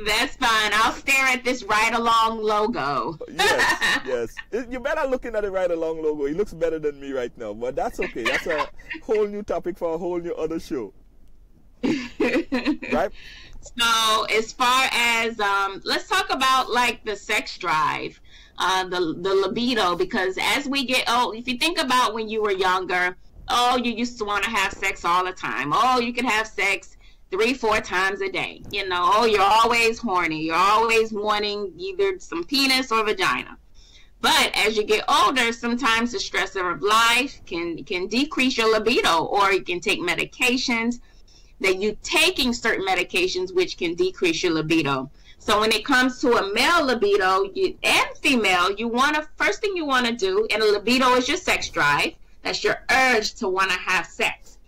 That's fine. I'll stare at this Ridealong logo. Yes, yes. You better looking at the Ridealong logo. He looks better than me right now, but that's okay. That's a whole new topic for a whole new other show. Right? So as far as let's talk about like the sex drive, the libido, because as we get old, if you think about when you were younger, oh, you used to want to have sex all the time. Oh, you could have sex 3-4 times a day. You know, oh, you're always horny. You're always wanting either some penis or vagina. But as you get older, sometimes the stress of life can decrease your libido, or you can take medications that you taking certain medications which can decrease your libido. So when it comes to a male libido and female, first thing you want to do, and a libido is your sex drive, that's your urge to want to have sex.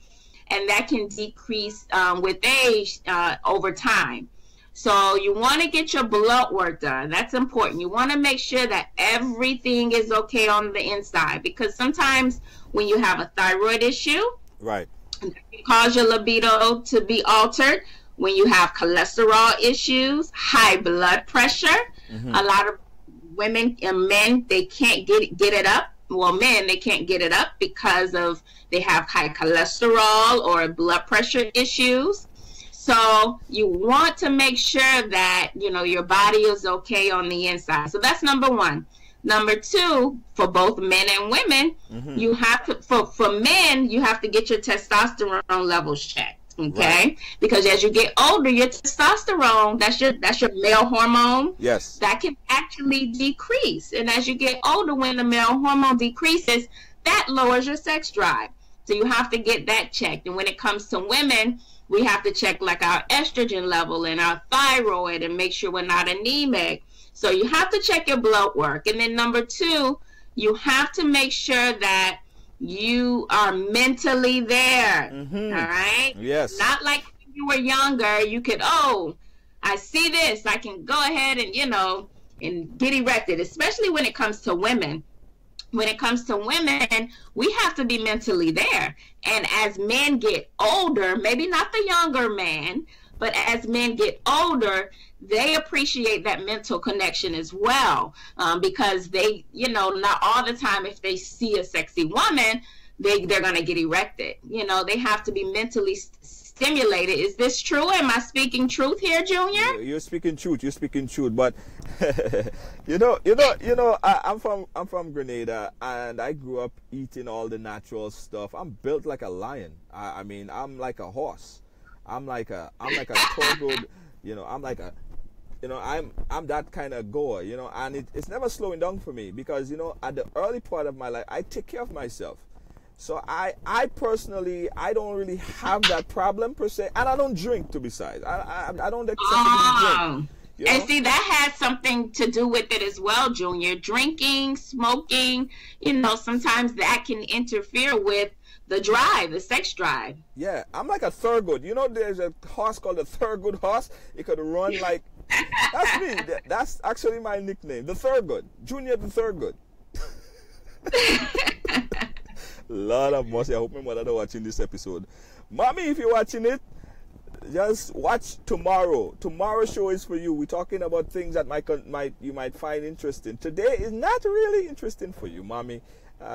And that can decrease with age over time. So you want to get your blood work done. That's important. You want to make sure that everything is okay on the inside, because sometimes when you have a thyroid issue, right, it can cause your libido to be altered. When you have cholesterol issues, high blood pressure, a lot of women and men, they can't get it up. Well, men, they can't get it up because they have high cholesterol or blood pressure issues. So you want to make sure that, you know, your body is okay on the inside. So that's number one. Number two, for both men and women, you have to, for men, you have to get your testosterone levels checked. Okay, right. Because as you get older, your testosterone, that's your male hormone. Yes. That can actually decrease. And as you get older, when the male hormone decreases, that lowers your sex drive. So you have to get that checked. And when it comes to women, we have to check like our estrogen level and our thyroid and make sure we're not anemic. So you have to check your blood work. And then number two, you have to make sure that you are mentally there. All right? Yes. Not like when you were younger, you could, oh, I see this, I can go ahead and, you know, and get erected, especially when it comes to women. When it comes to women, we have to be mentally there. And as men get older, maybe not the younger man, but as men get older, they appreciate that mental connection as well, because they, you know, not all the time if they see a sexy woman, they're going to get erected. You know, they have to be mentally stimulated. Is this true? Am I speaking truth here, Junior? You're speaking truth. You're speaking truth. But I'm from Grenada, and I grew up eating all the natural stuff. I'm built like a lion. I mean, I'm like a horse. I'm like a thoroughbred, you know, I'm that kind of goer, you know, and it's never slowing down for me, because, you know, at the early part of my life, I take care of myself. So I personally, I don't really have that problem per se, and I don't drink, to be besides. I don't excessively drink. You know? And see, that has something to do with it as well, Junior. Drinking, smoking, you know, sometimes that can interfere with the drive, the sex drive. Yeah, I'm like a Thurgood. You know, there's a horse called a Thurgood horse. It could run like... That's me. That's actually my nickname, the Thurgood. Junior the Thurgood. Lord of mercy. I hope my mother is watching this episode. Mommy, if you're watching it, just watch tomorrow. Tomorrow's show is for you. We're talking about things that you might find interesting. Today is not really interesting for you, Mommy.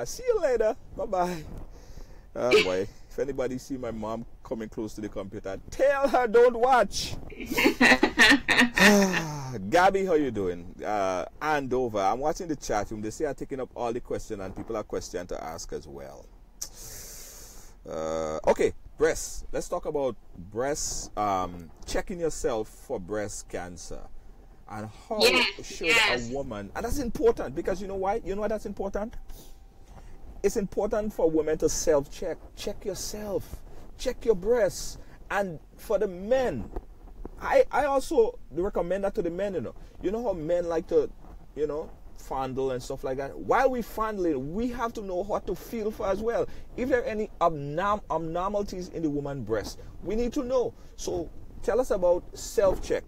See you later. Bye-bye. Oh boy, if anybody see my mom coming close to the computer, tell her don't watch. Gabby, how you doing? Andover, I'm watching the chat room. They say I'm taking up all the questions, and people have questions to ask as well. Okay, breasts. Let's talk about breasts. Checking yourself for breast cancer, and how should a woman, and that's important, because you know why? You know why that's important? It's important for women to self-check. Check yourself. Check your breasts. And for the men, I also recommend that to the men, you know. You know how men like to, you know, fondle and stuff like that? While we fondling, we have to know what to feel for as well. If there are any abnormalities in the woman's breast, we need to know. So tell us about self-check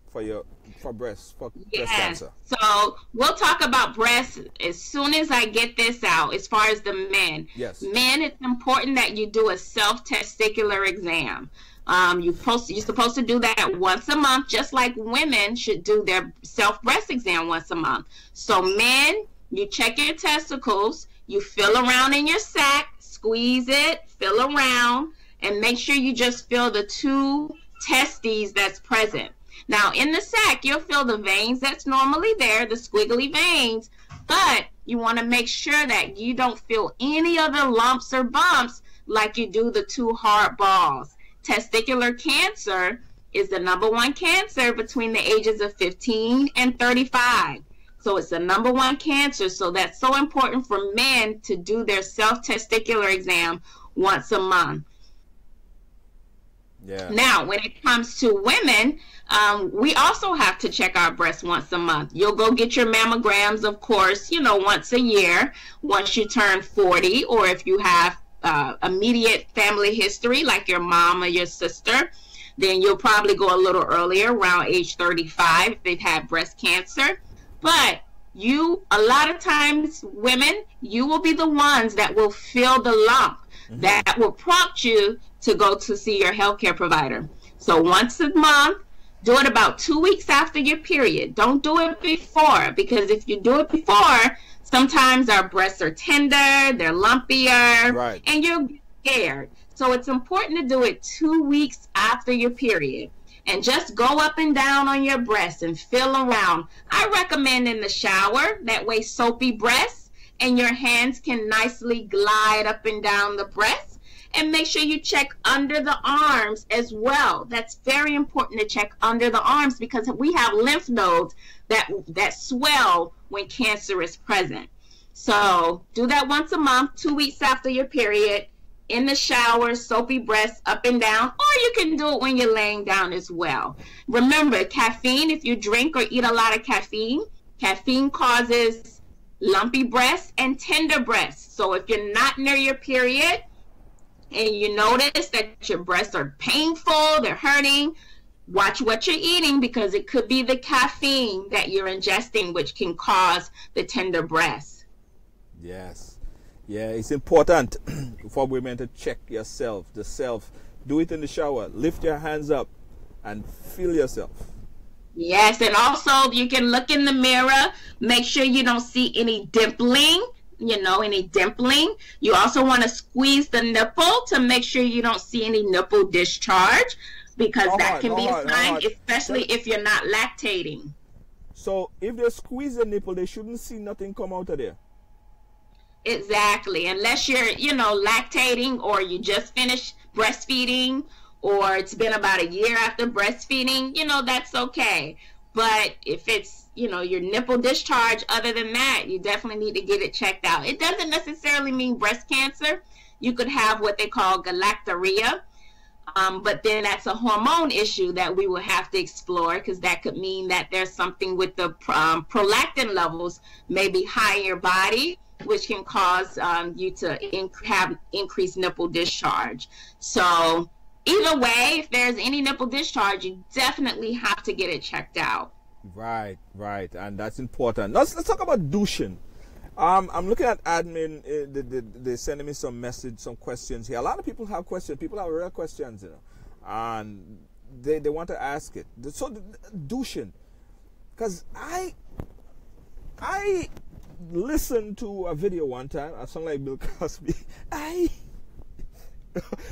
for breast cancer. So we'll talk about breasts as soon as I get this out. As far as the men, yes, men, it's important that you do a self-testicular exam. You're supposed to do that once a month, just like women should do their self-breast exam once a month. So men, you check your testicles, you feel around in your sac, squeeze it, feel around, and make sure you just feel the 2 testes that's present. Now, in the sac, you'll feel the veins that's normally there, the squiggly veins, but you want to make sure that you don't feel any other lumps or bumps like you do the 2 hard balls. Testicular cancer is the #1 cancer between the ages of 15 and 35. So it's the #1 cancer. So that's so important for men to do their self-testicular exam once a month. Yeah. Now, when it comes to women, we also have to check our breasts once a month. You'll go get your mammograms, of course, once a year, once you turn 40, or if you have immediate family history, like your mom or your sister, then you'll probably go a little earlier, around age 35, if they've had breast cancer. But a lot of times, women, you will be the ones that will feel the lump that will prompt you to go to see your healthcare provider. So once a month, do it about 2 weeks after your period. Don't do it before, because if you do it before, sometimes our breasts are tender, they're lumpier, right, and you're scared. So it's important to do it 2 weeks after your period. And just go up and down on your breasts and feel around. I recommend in the shower, that way soapy breasts, and your hands can nicely glide up and down the breasts. And make sure you check under the arms as well. That's very important to check under the arms, because we have lymph nodes that swell when cancer is present. So do that once a month, 2 weeks after your period, in the shower, soapy breasts up and down, or you can do it when you're laying down as well. Remember, caffeine, if you drink or eat a lot of caffeine causes lumpy breasts and tender breasts. So if you're not near your period, and you notice that your breasts are painful, they're hurting, watch what you're eating, because it could be the caffeine that you're ingesting which can cause the tender breasts. Yes. Yeah, it's important for women to check yourself, the self. Do it in the shower. Lift your hands up and feel yourself. Yes, and also you can look in the mirror, make sure you don't see any dimpling. Any dimpling. You also want to squeeze the nipple to make sure you don't see any nipple discharge, because that can be a sign, especially if you're not lactating. So if they squeeze the nipple, they shouldn't see nothing come out of there. Exactly, unless you're, lactating, or you just finished breastfeeding, or it's been about a year after breastfeeding, that's okay. But if it's, your nipple discharge, other than that, you definitely need to get it checked out. It doesn't necessarily mean breast cancer. You could have what they call galactorrhea, but then that's a hormone issue that we will have to explore, because that could mean that there's something with the prolactin levels maybe high in your body, which can cause you to have increased nipple discharge. So either way, if there's any nipple discharge, you definitely have to get it checked out. Right, and that's important. Let's talk about douching. I'm looking at admin. They're sending me some questions here. A lot of people have questions. People have real questions, and they want to ask it. So douching, because I listened to a video one time. I sound like Bill Cosby.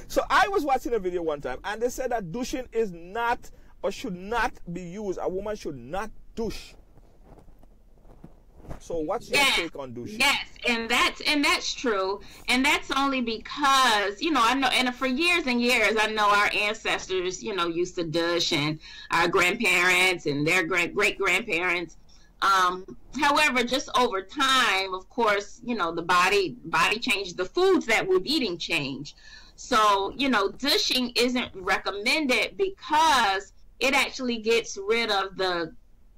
So I was watching a video one time, and they said that douching is not, or should not be used. A woman should not douche. So what's your take on douching? Yes, and that's true. And that's only because, I know, and for years and years, I know our ancestors, used to douche, and our grandparents and their great-grandparents. However, just over time, of course, the body changed, the foods that we're eating change. So, douching isn't recommended, because it actually gets rid of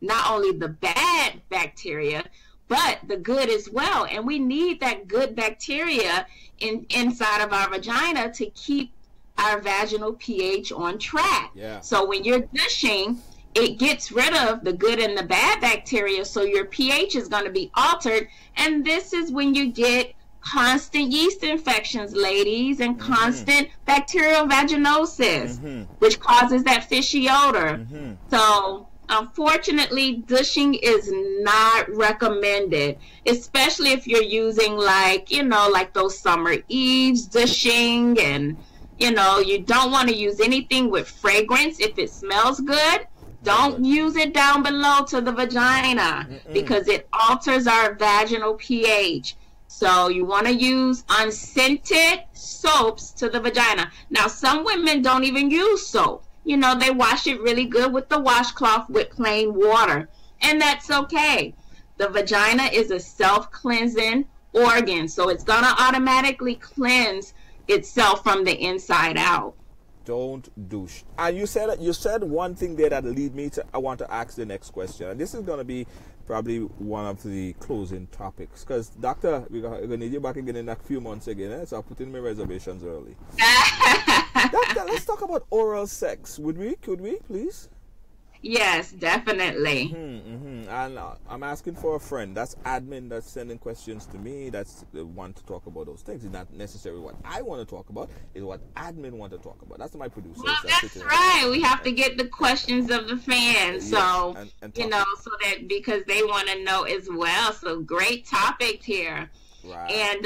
not only the bad bacteria, but the good as well. And we need that good bacteria inside of our vagina to keep our vaginal pH on track. Yeah. So when you're douching, it gets rid of the good and the bad bacteria, so your pH is going to be altered, and this is when you get constant yeast infections, ladies, and constant bacterial vaginosis, which causes that fishy odor. So unfortunately, douching is not recommended, especially if you're using like, you know, like those summer eves douching, and you know, you don't want to use anything with fragrance. If it smells good, don't use it down below to the vagina because it alters our vaginal pH. So you want to use unscented soaps to the vagina. Now, some women don't even use soap. You know, they wash it really good with the washcloth with plain water, and that's okay. The vagina is a self-cleansing organ, so it's going to automatically cleanse itself from the inside out. Don't douche. And you said one thing there that lead me to, I want to ask the next question, and this is going to be probably one of the closing topics, because doctor, we're going to need you back again in a few months again, so I'll put in my reservations early. Doctor, let's talk about oral sex. Could we please? Yes, definitely. And I'm asking for a friend. That's admin that's sending questions to me. That's the one to talk about those things. It's not necessarily what I want to talk about. It's what admin want to talk about. That's my producer. Well, that's right. We have to get the questions of the fans. Yes, so, and you know, so that because they want to know as well. So great topic here. Right.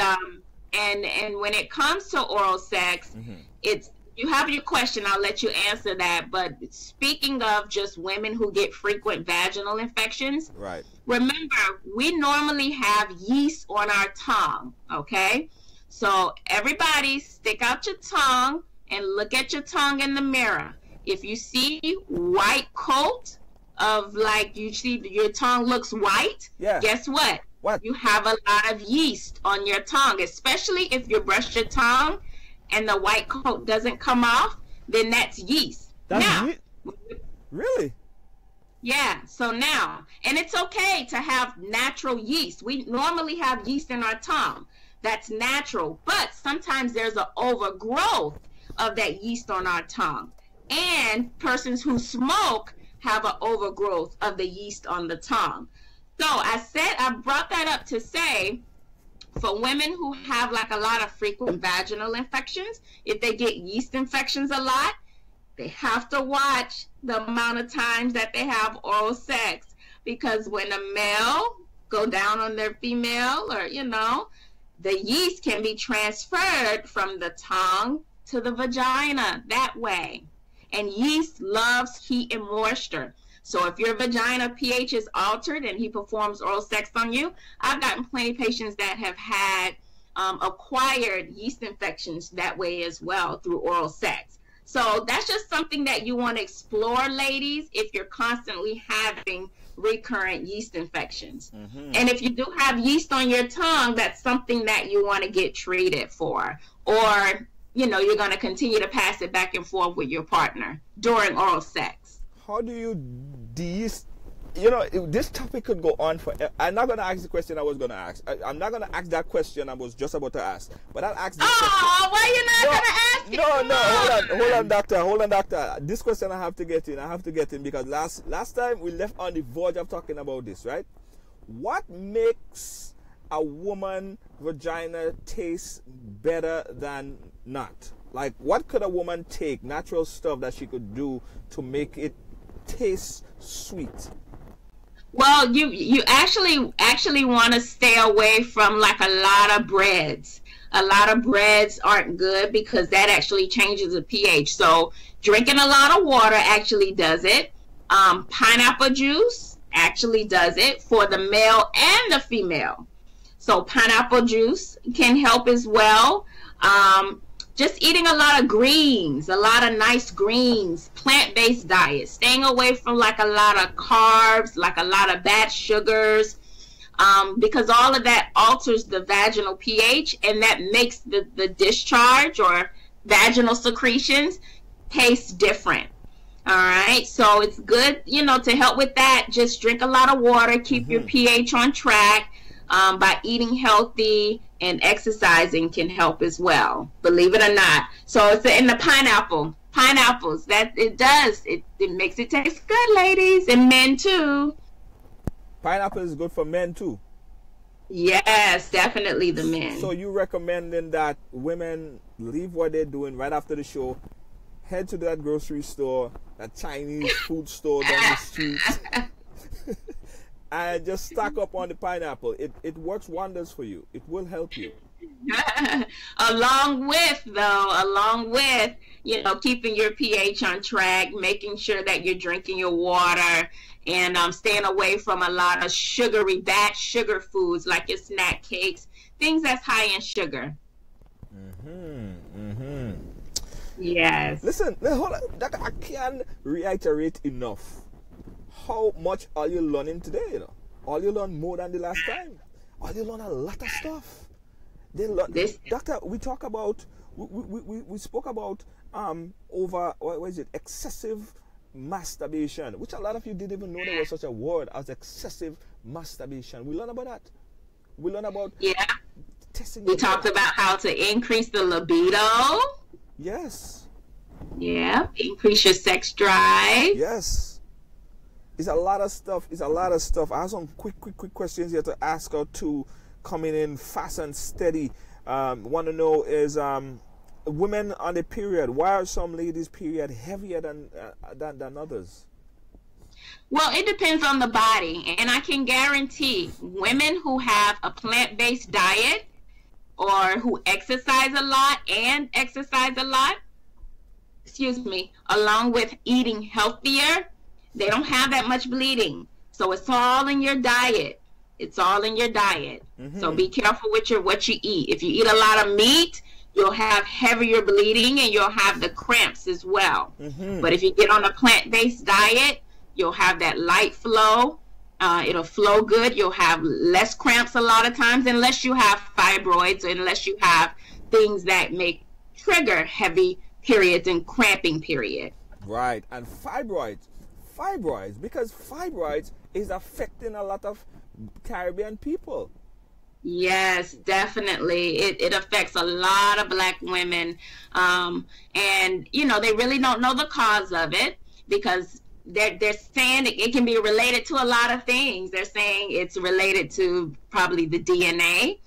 And when it comes to oral sex, it's, you have your question, I'll let you answer that. But speaking of just women who get frequent vaginal infections, right? Remember, we normally have yeast on our tongue, okay? So everybody stick out your tongue and look at your tongue in the mirror. If you see white coat of, like, you see your tongue looks white, guess what? What? You have a lot of yeast on your tongue, especially if you brush your tongue and the white coat doesn't come off, then that's yeast. Really? Yeah, so now, and it's okay to have natural yeast. We normally have yeast in our tongue. That's natural, but sometimes there's an overgrowth of that yeast on our tongue. And persons who smoke have an overgrowth of the yeast on the tongue. So I brought that up to say, for women who have like a lot of frequent vaginal infections, if they get yeast infections a lot, they have to watch the amount of times that they have oral sex, because when a male go down on their female, or, you know, the yeast can be transferred from the tongue to the vagina that way. And yeast loves heat and moisture. So if your vagina pH is altered and he performs oral sex on you, I've gotten plenty of patients that have had acquired yeast infections that way as well through oral sex. So that's just something that you want to explore, ladies, if you're constantly having recurrent yeast infections. And if you do have yeast on your tongue, that's something that you want to get treated for. Or, you know, you're going to continue to pass it back and forth with your partner during oral sex. How do you de-yeast? You know, this topic could go on forever. I'm not going to ask the question I was going to ask. I'm not going to ask that question I was just about to ask. But I'll ask this question. Why you not going to ask it? No, hold on, doctor. This question I have to get in because last time we left on the verge of talking about this, right? What makes a woman vagina taste better than not? Like, what could a woman take, natural stuff that she could do to make it taste sweet? Well, you actually want to stay away from like a lot of breads. A lot of breads aren't good because that actually changes the pH. So drinking a lot of water actually does it. Pineapple juice actually does it for the male and the female. So pineapple juice can help as well. Just eating a lot of greens, a lot of nice greens, plant-based diet, staying away from like a lot of carbs, like a lot of bad sugars, because all of that alters the vaginal pH, and that makes the discharge or vaginal secretions taste different. All right, so it's good, you know, to help with that. Just drink a lot of water, keep your pH on track. By eating healthy and exercising can help as well, believe it or not. So it's in the pineapples, that it does. It makes it taste good, ladies, and men too. Pineapple is good for men too. Yes, definitely the So men. you recommending that women leave what they're doing right after the show, head to that grocery store, that Chinese food store down the street, and just stock up on the pineapple. It works wonders for you. It will help you. Along with, keeping your pH on track, making sure that you're drinking your water, and staying away from a lot of sugary, bad sugar foods like your snack cakes, things that's high in sugar. Mm-hmm. Yes. Listen, hold on. I can't reiterate enough how much are you learning today. All you learn more than the last time. All you learn a lot of stuff. They learn, This doctor. We talk about we spoke about over what is it, excessive masturbation, which a lot of you didn't even know there was such a word as excessive masturbation. We learn about that. We learn about Yeah. testing We your talked body. about how to increase the libido. Yes, Yeah. Increase your sex drive. yes. It's a lot of stuff. It's a lot of stuff. I have some quick questions here to ask her too, coming in fast and steady. Want to know is women on the period. Why are some ladies' period heavier than others? Well, it depends on the body. And I can guarantee women who have a plant-based diet or who exercise a lot and exercise a lot, excuse me, along with eating healthier, they don't have that much bleeding. So it's all in your diet. It's all in your diet. So be careful with what you eat. If you eat a lot of meat, you'll have heavier bleeding and you'll have the cramps as well. But if you get on a plant-based diet, you'll have that light flow. It'll flow good. You'll have less cramps a lot of times, unless you have fibroids or unless you have things that make trigger heavy periods and cramping period. Right, and fibroids, because fibroids is affecting a lot of Caribbean people. Yes, definitely. It affects a lot of black women. And, they really don't know the cause of it because they're saying it can be related to a lot of things. They're saying it's related to probably the DNA.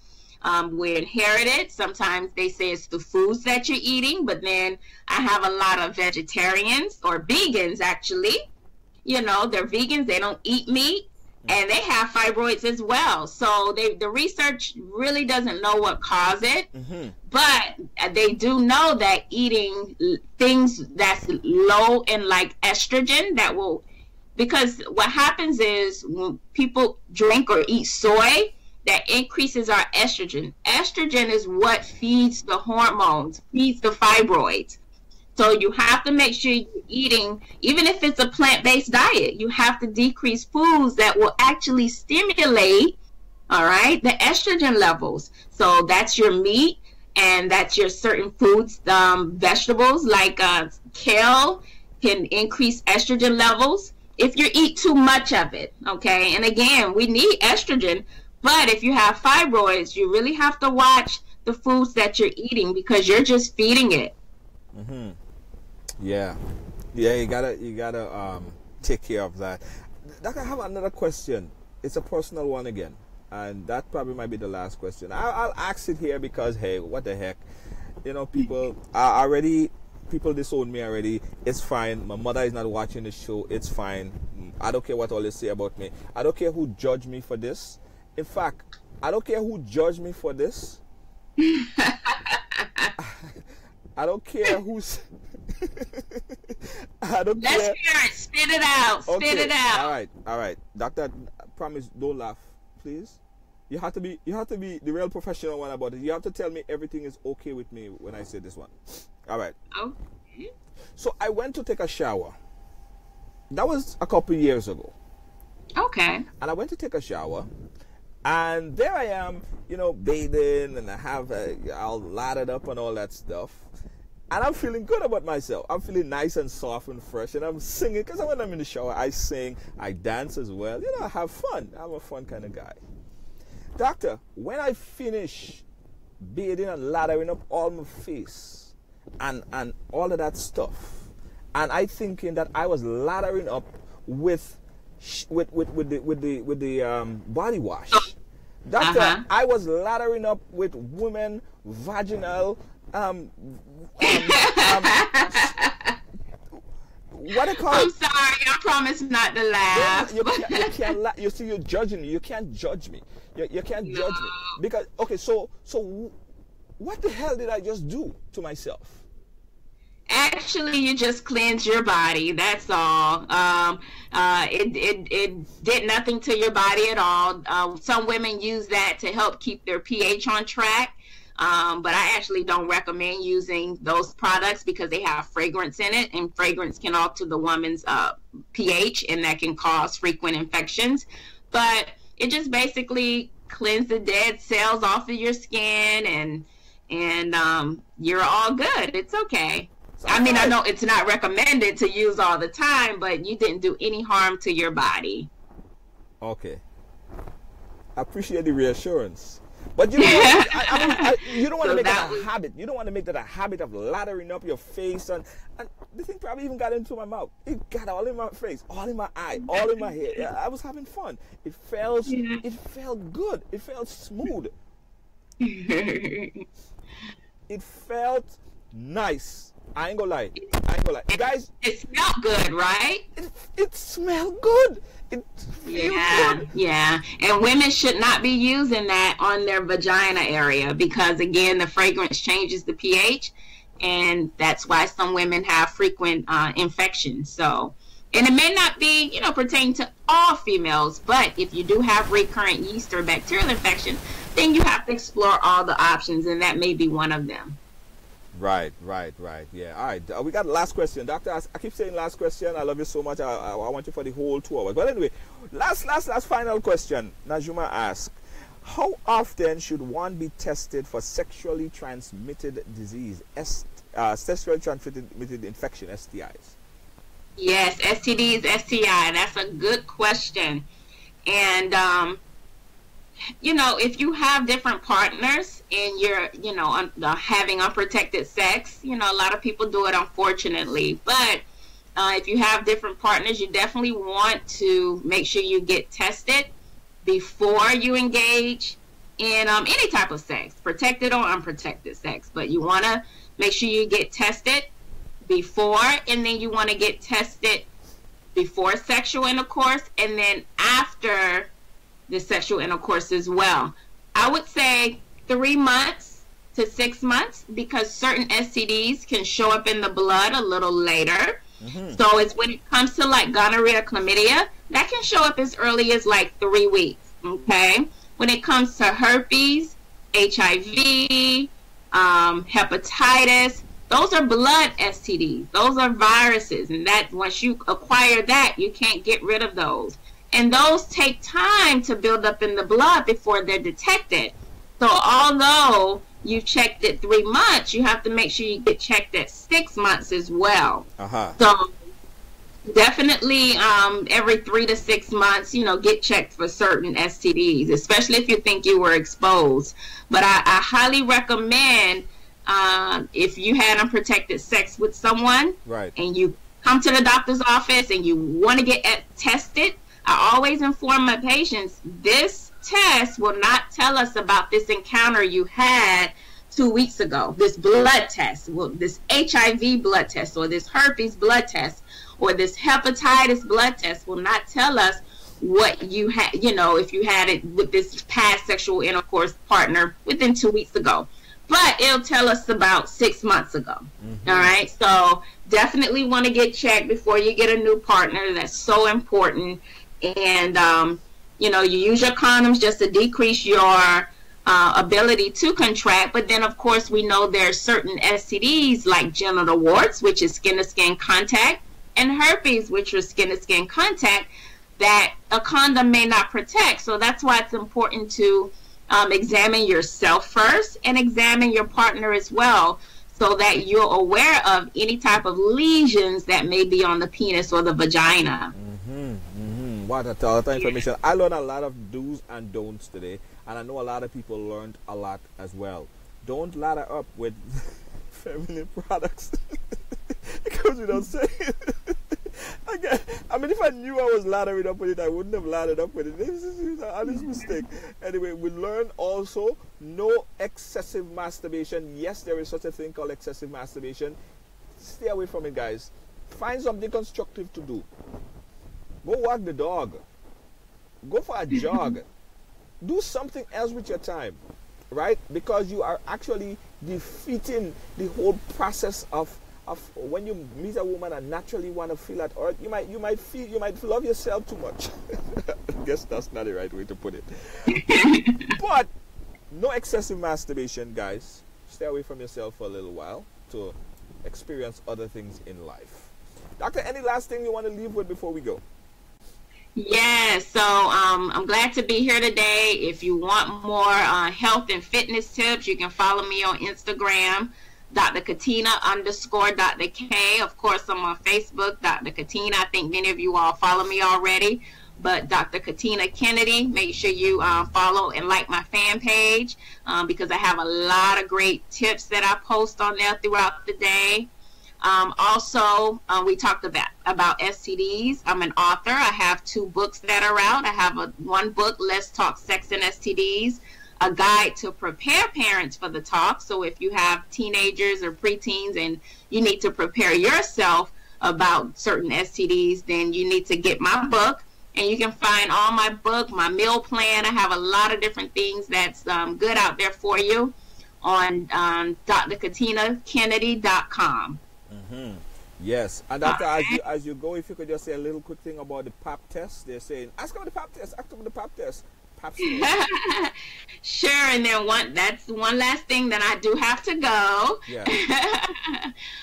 We inherit it. Sometimes they say it's the foods that you're eating, but then I have a lot of vegetarians or vegans actually. They're vegans, they don't eat meat, and they have fibroids as well. So the research really doesn't know what caused it, but they do know that eating things that's low in like estrogen because what happens is when people drink or eat soy, that increases our estrogen. Estrogen is what feeds the hormones, feeds the fibroids. So you have to make sure you're eating, even if it's a plant-based diet, you have to decrease foods that will actually stimulate, all right, the estrogen levels. So that's your meat and that's your certain foods, vegetables like kale can increase estrogen levels if you eat too much of it, okay? And again, we need estrogen, but if you have fibroids, you really have to watch the foods that you're eating because you're just feeding it. Yeah, you gotta take care of that. Doctor, I have another question. It's a personal one again, and that probably might be the last question. I'll ask it here because hey, what the heck, people are already. People disown me already. It's fine. My mother is not watching the show. It's fine. I don't care what all they say about me. I don't care who judge me for this. In fact, I don't care who judge me for this. I don't care who's. I don't Let's care. hear it. Spit it out. Spit Okay. it out. All right. Doctor, promise don't laugh, please. You have to be the real professional one about it. You have to tell me everything is okay with me when I say this one. All right. Okay. So I went to take a shower. That was a couple years ago. Okay. And I went to take a shower. And there I am, bathing, and I have all lathered up and all that stuff. And I'm feeling good about myself. I'm feeling nice and soft and fresh. And I'm singing, because when I'm in the shower, I sing, I dance as well. I have fun. I'm a fun kind of guy. Doctor, when I finish bathing and lathering up all my face and all of that stuff, and I thinking that I was lathering up with the body wash. Doctor, I was lathering up with women vaginal what do you call it? I'm sorry, I promise not to laugh. You can't laugh. You see, you're judging me. You can't judge me. You can't judge me. Because, okay, so what the hell did I just do to myself? Actually, you just cleanse your body. That's all. It did nothing to your body at all. Some women use that to help keep their pH on track. But I actually don't recommend using those products because they have fragrance in it, and fragrance can alter the woman's pH, and that can cause frequent infections. But it just basically cleanses the dead cells off of your skin, and you're all good. It's okay. I mean, I know it's not recommended to use all the time, but you didn't do any harm to your body. Okay. I appreciate the reassurance. But you know, you don't want to make that a habit. You don't want to make that a habit of lathering up your face. And the thing probably even got into my mouth. It got all in my face, all in my eye, all in my hair. Yeah, I was having fun. It felt good. It felt smooth. It felt nice. I ain't gonna lie. Guys, it smelled good, right? It smelled good. It feels good. Yeah. And women should not be using that on their vagina area because, again, the fragrance changes the pH, and that's why some women have frequent infections. So, and it may not be, pertain to all females, but if you do have recurrent yeast or bacterial infection, then you have to explore all the options, and that may be one of them. Right. Yeah. All right. We got the last question, Doctor. I keep saying last question. I love you so much. I want you for the whole 2 hours. But anyway, last final question. Najuma asks, how often should one be tested for sexually transmitted disease, sexually transmitted infection, STIs? Yes, STDs, STI. That's a good question. And, if you have different partners and you're, having unprotected sex, a lot of people do it, unfortunately. But if you have different partners, you definitely want to make sure you get tested before you engage in any type of sex, protected or unprotected sex. But you want to make sure you get tested before, and then you want to get tested before sexual intercourse, and then after the sexual intercourse as well. I would say 3 months to 6 months, because certain STDs can show up in the blood a little later. So it's when it comes to like gonorrhea, chlamydia, that can show up as early as like 3 weeks. Okay. When it comes to herpes, HIV, hepatitis, those are blood STDs. Those are viruses, and that once you acquire that, you can't get rid of those. And those take time to build up in the blood before they're detected. So although you checked at 3 months, you have to make sure you get checked at 6 months as well. So definitely every 3 to 6 months, get checked for certain STDs, especially if you think you were exposed. But I highly recommend if you had unprotected sex with someone, right, and you come to the doctor's office and you want to get tested, I always inform my patients, this test will not tell us about this encounter you had 2 weeks ago. This blood test, this HIV blood test, or this herpes blood test, or this hepatitis blood test will not tell us what you had, if you had it with this past sexual intercourse partner within 2 weeks ago. But it'll tell us about 6 months ago. All right. So definitely want to get checked before you get a new partner. That's so important. And, you use your condoms just to decrease your ability to contract. But then, of course, we know there are certain STDs like genital warts, which is skin-to-skin contact, and herpes, which is skin-to-skin contact, that a condom may not protect. So that's why it's important to examine yourself first and examine your partner as well, so that you're aware of any type of lesions that may be on the penis or the vagina. What a lot of information. I learned a lot of do's and don'ts today, and I know a lot of people learned a lot as well. Don't ladder up with feminine products. Because you don't say it. I mean, Even if I knew I was lathering up with it, I wouldn't have lathered up with it. This is an honest mistake. Anyway, we learn also no excessive masturbation. Yes, there is such a thing called excessive masturbation. Stay away from it, guys. Find something constructive to do. Go walk the dog. Go for a jog. Do something else with your time, right? Because you are actually defeating the whole process of when you meet a woman and naturally want to feel that, or you might love yourself too much. I guess that's not the right way to put it. But no excessive masturbation, guys. Stay away from yourself for a little while to experience other things in life. Doctor, any last thing you want to leave with before we go? Yes, so I'm glad to be here today. If you want more health and fitness tips, you can follow me on Instagram, Dr. Katina _ Dr. K. Of course, I'm on Facebook, Dr. Katina. I think many of you all follow me already. But Dr. Katina Kennedy, make sure you follow and like my fan page because I have a lot of great tips that I post on there throughout the day. Also, we talked about STDs. I'm an author. I have 2 books that are out. I have one book, Let's Talk Sex and STDs, a guide to prepare parents for the talk. So if you have teenagers or preteens and you need to prepare yourself about certain STDs, then you need to get my book. And you can find all my book, my meal plan. I have a lot of different things that's good out there for you on drkatinakennedy.com. Mm-hmm. Yes, and Doctor, as you go, if you could just say a little quick thing about the pap test. They're saying, ask about the pap test, ask about the pap test. Pap smear. Sure, and then that's one last thing that I do have to go. Yeah.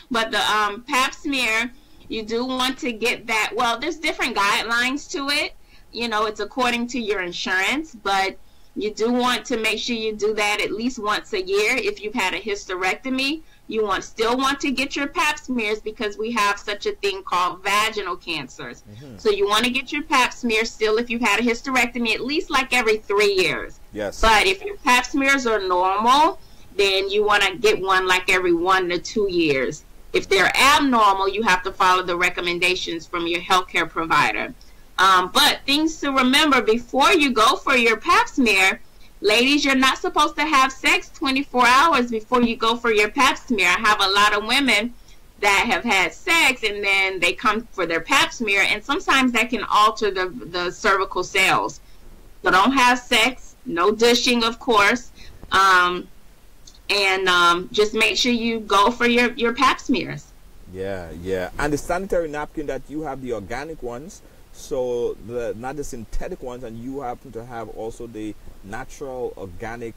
But the pap smear, you do want to get that. Well, there's different guidelines to it. You know, it's according to your insurance, but you do want to make sure you do that at least once a year. If you've had a hysterectomy, you still want to get your pap smears because we have such a thing called vaginal cancers. Mm-hmm. So you want to get your pap smear still if you've had a hysterectomy at least like every 3 years. Yes. But if your pap smears are normal, then you want to get one like every 1 to 2 years. If they're abnormal, you have to follow the recommendations from your healthcare provider. But things to remember before you go for your pap smear, ladies, you're not supposed to have sex 24 hours before you go for your pap smear. I have a lot of women that have had sex and then they come for their pap smear, and sometimes that can alter the cervical cells. So don't have sex, no douching, of course, and just make sure you go for your pap smears. Yeah, yeah. And the sanitary napkin that you have, the organic ones, so not the synthetic ones, and you happen to have also the natural organic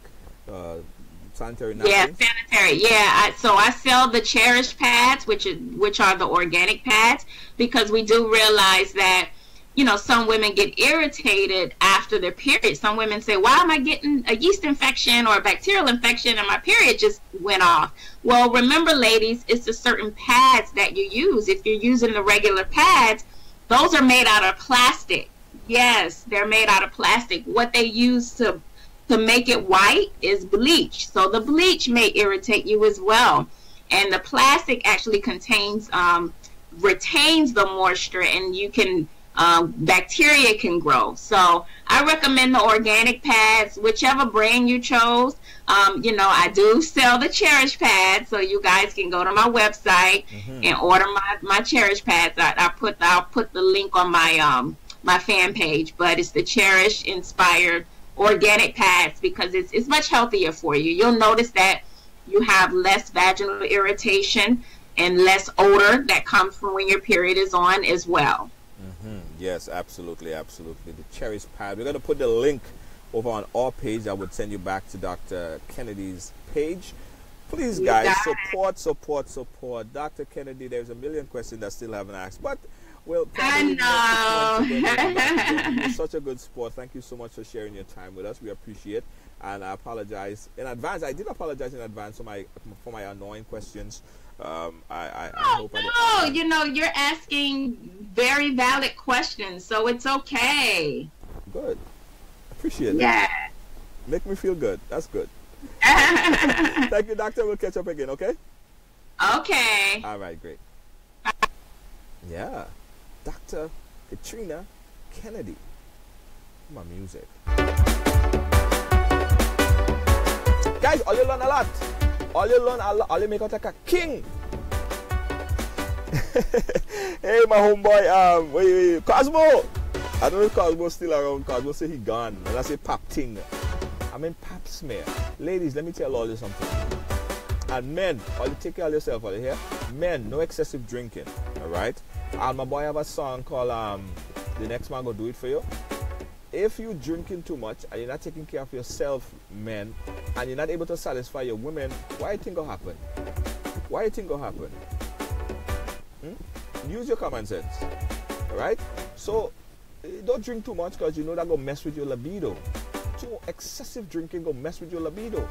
sanitary napkins? Yeah, sanitary. Yeah, so I sell the Cherish pads, which are the organic pads, because we do realize that, you know, some women get irritated after their period. Some women say, why am I getting a yeast infection or a bacterial infection and my period just went off? Well, remember, ladies, it's the certain pads that you use. If you're using the regular pads, those are made out of plastic. Yes, they're made out of plastic. What they use to make it white is bleach. So the bleach may irritate you as well. And the plastic actually retains the moisture, and you can bacteria can grow. So I recommend the organic pads, whichever brand you chose. You know, I do sell the Cherish pads, so you guys can go to my website and order my Cherish pads. I'll put the link on my fan page, but it's the Cherish inspired organic pads because it's much healthier for you. You'll notice that you have less vaginal irritation and less odor that comes from when your period is on as well. Yes, absolutely, absolutely. The Cherish pad. We're going to put the link over on our page. I would send you back to Dr. Kennedy's page. Please, guys, support. Dr. Kennedy, there's a million questions that still haven't asked, but we'll probably You're such a good sport. Thank you so much for sharing your time with us. We appreciate it. And I apologize in advance. I did apologize in advance for my annoying questions. I hope no, you know, you're asking very valid questions, so it's okay. Good. Appreciate it. Yeah. Make me feel good. That's good. Thank you, Doctor. We'll catch up again, okay? Okay. All right, great. Yeah. Dr. Katrina Kennedy. My music. Guys, all you learn a lot. All you learn a lot. All you make out like a king. Hey, my homeboy, wait, Cosmo. I don't know if Cosmo's still around. Cosmo say he gone. And I say pap ting. I mean pap smear. Ladies, let me tell all you something. And men, all you take care of yourself, all you hear? Men, no excessive drinking. Alright? And my boy have a song called The Next Man Gonna Do It For You. If you drinking too much and you're not taking care of yourself, men, and you're not able to satisfy your women, what do you think will happen? What do you think will happen? Use your common sense. Alright? So don't drink too much because you know that gonna mess with your libido. Too excessive drinking gonna mess with your libido.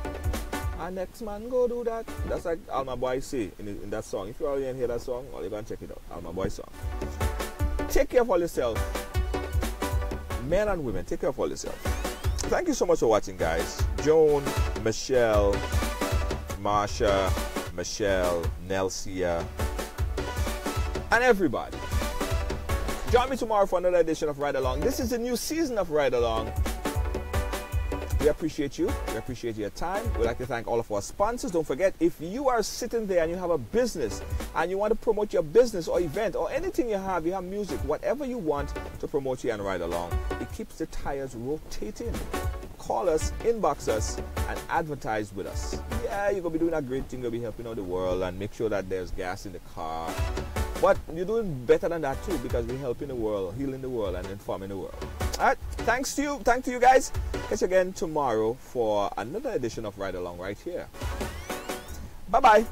And next man go do that. That's like all my boys say in that song. If you already hear that song, or you can check it out. All my boys song. Take care of all yourself. Men and women, take care of all yourself. Thank you so much for watching, guys. Joan, Michelle, Marsha, Michelle, Nelsia, and everybody. Join me tomorrow for another edition of Ride Along. This is the new season of Ride Along. We appreciate you. We appreciate your time. We'd like to thank all of our sponsors. Don't forget, if you are sitting there and you have a business and you want to promote your business or event or anything you have music, whatever you want to promote you and Ride Along, it keeps the tires rotating. Call us, inbox us, and advertise with us. Yeah, you're going to be doing a great thing. You're going to be helping out the world and make sure that there's gas in the car. But you're doing better than that too, because we're helping the world, healing the world, and informing the world. All right, thanks to you. Thanks to you guys. Catch you again tomorrow for another edition of Ride Along right here. Bye-bye.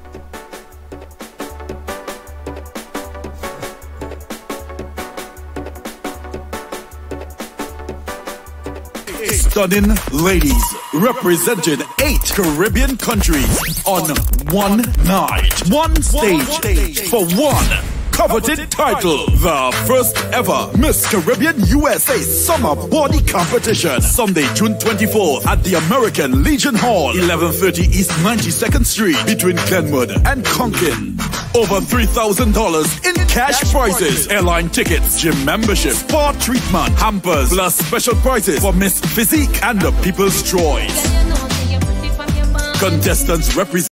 Stunning ladies represented 8 Caribbean countries on one night, one stage for one coveted title. The first ever Miss Caribbean USA Summer Body Competition. Sunday, June 24th at the American Legion Hall, 1130 East 92nd Street, between Glenwood and Conkin. Over $3,000 in cash prizes, airline tickets, gym membership, spa treatment, hampers, plus special prizes for Miss Physique and the People's Choice. Contestants represent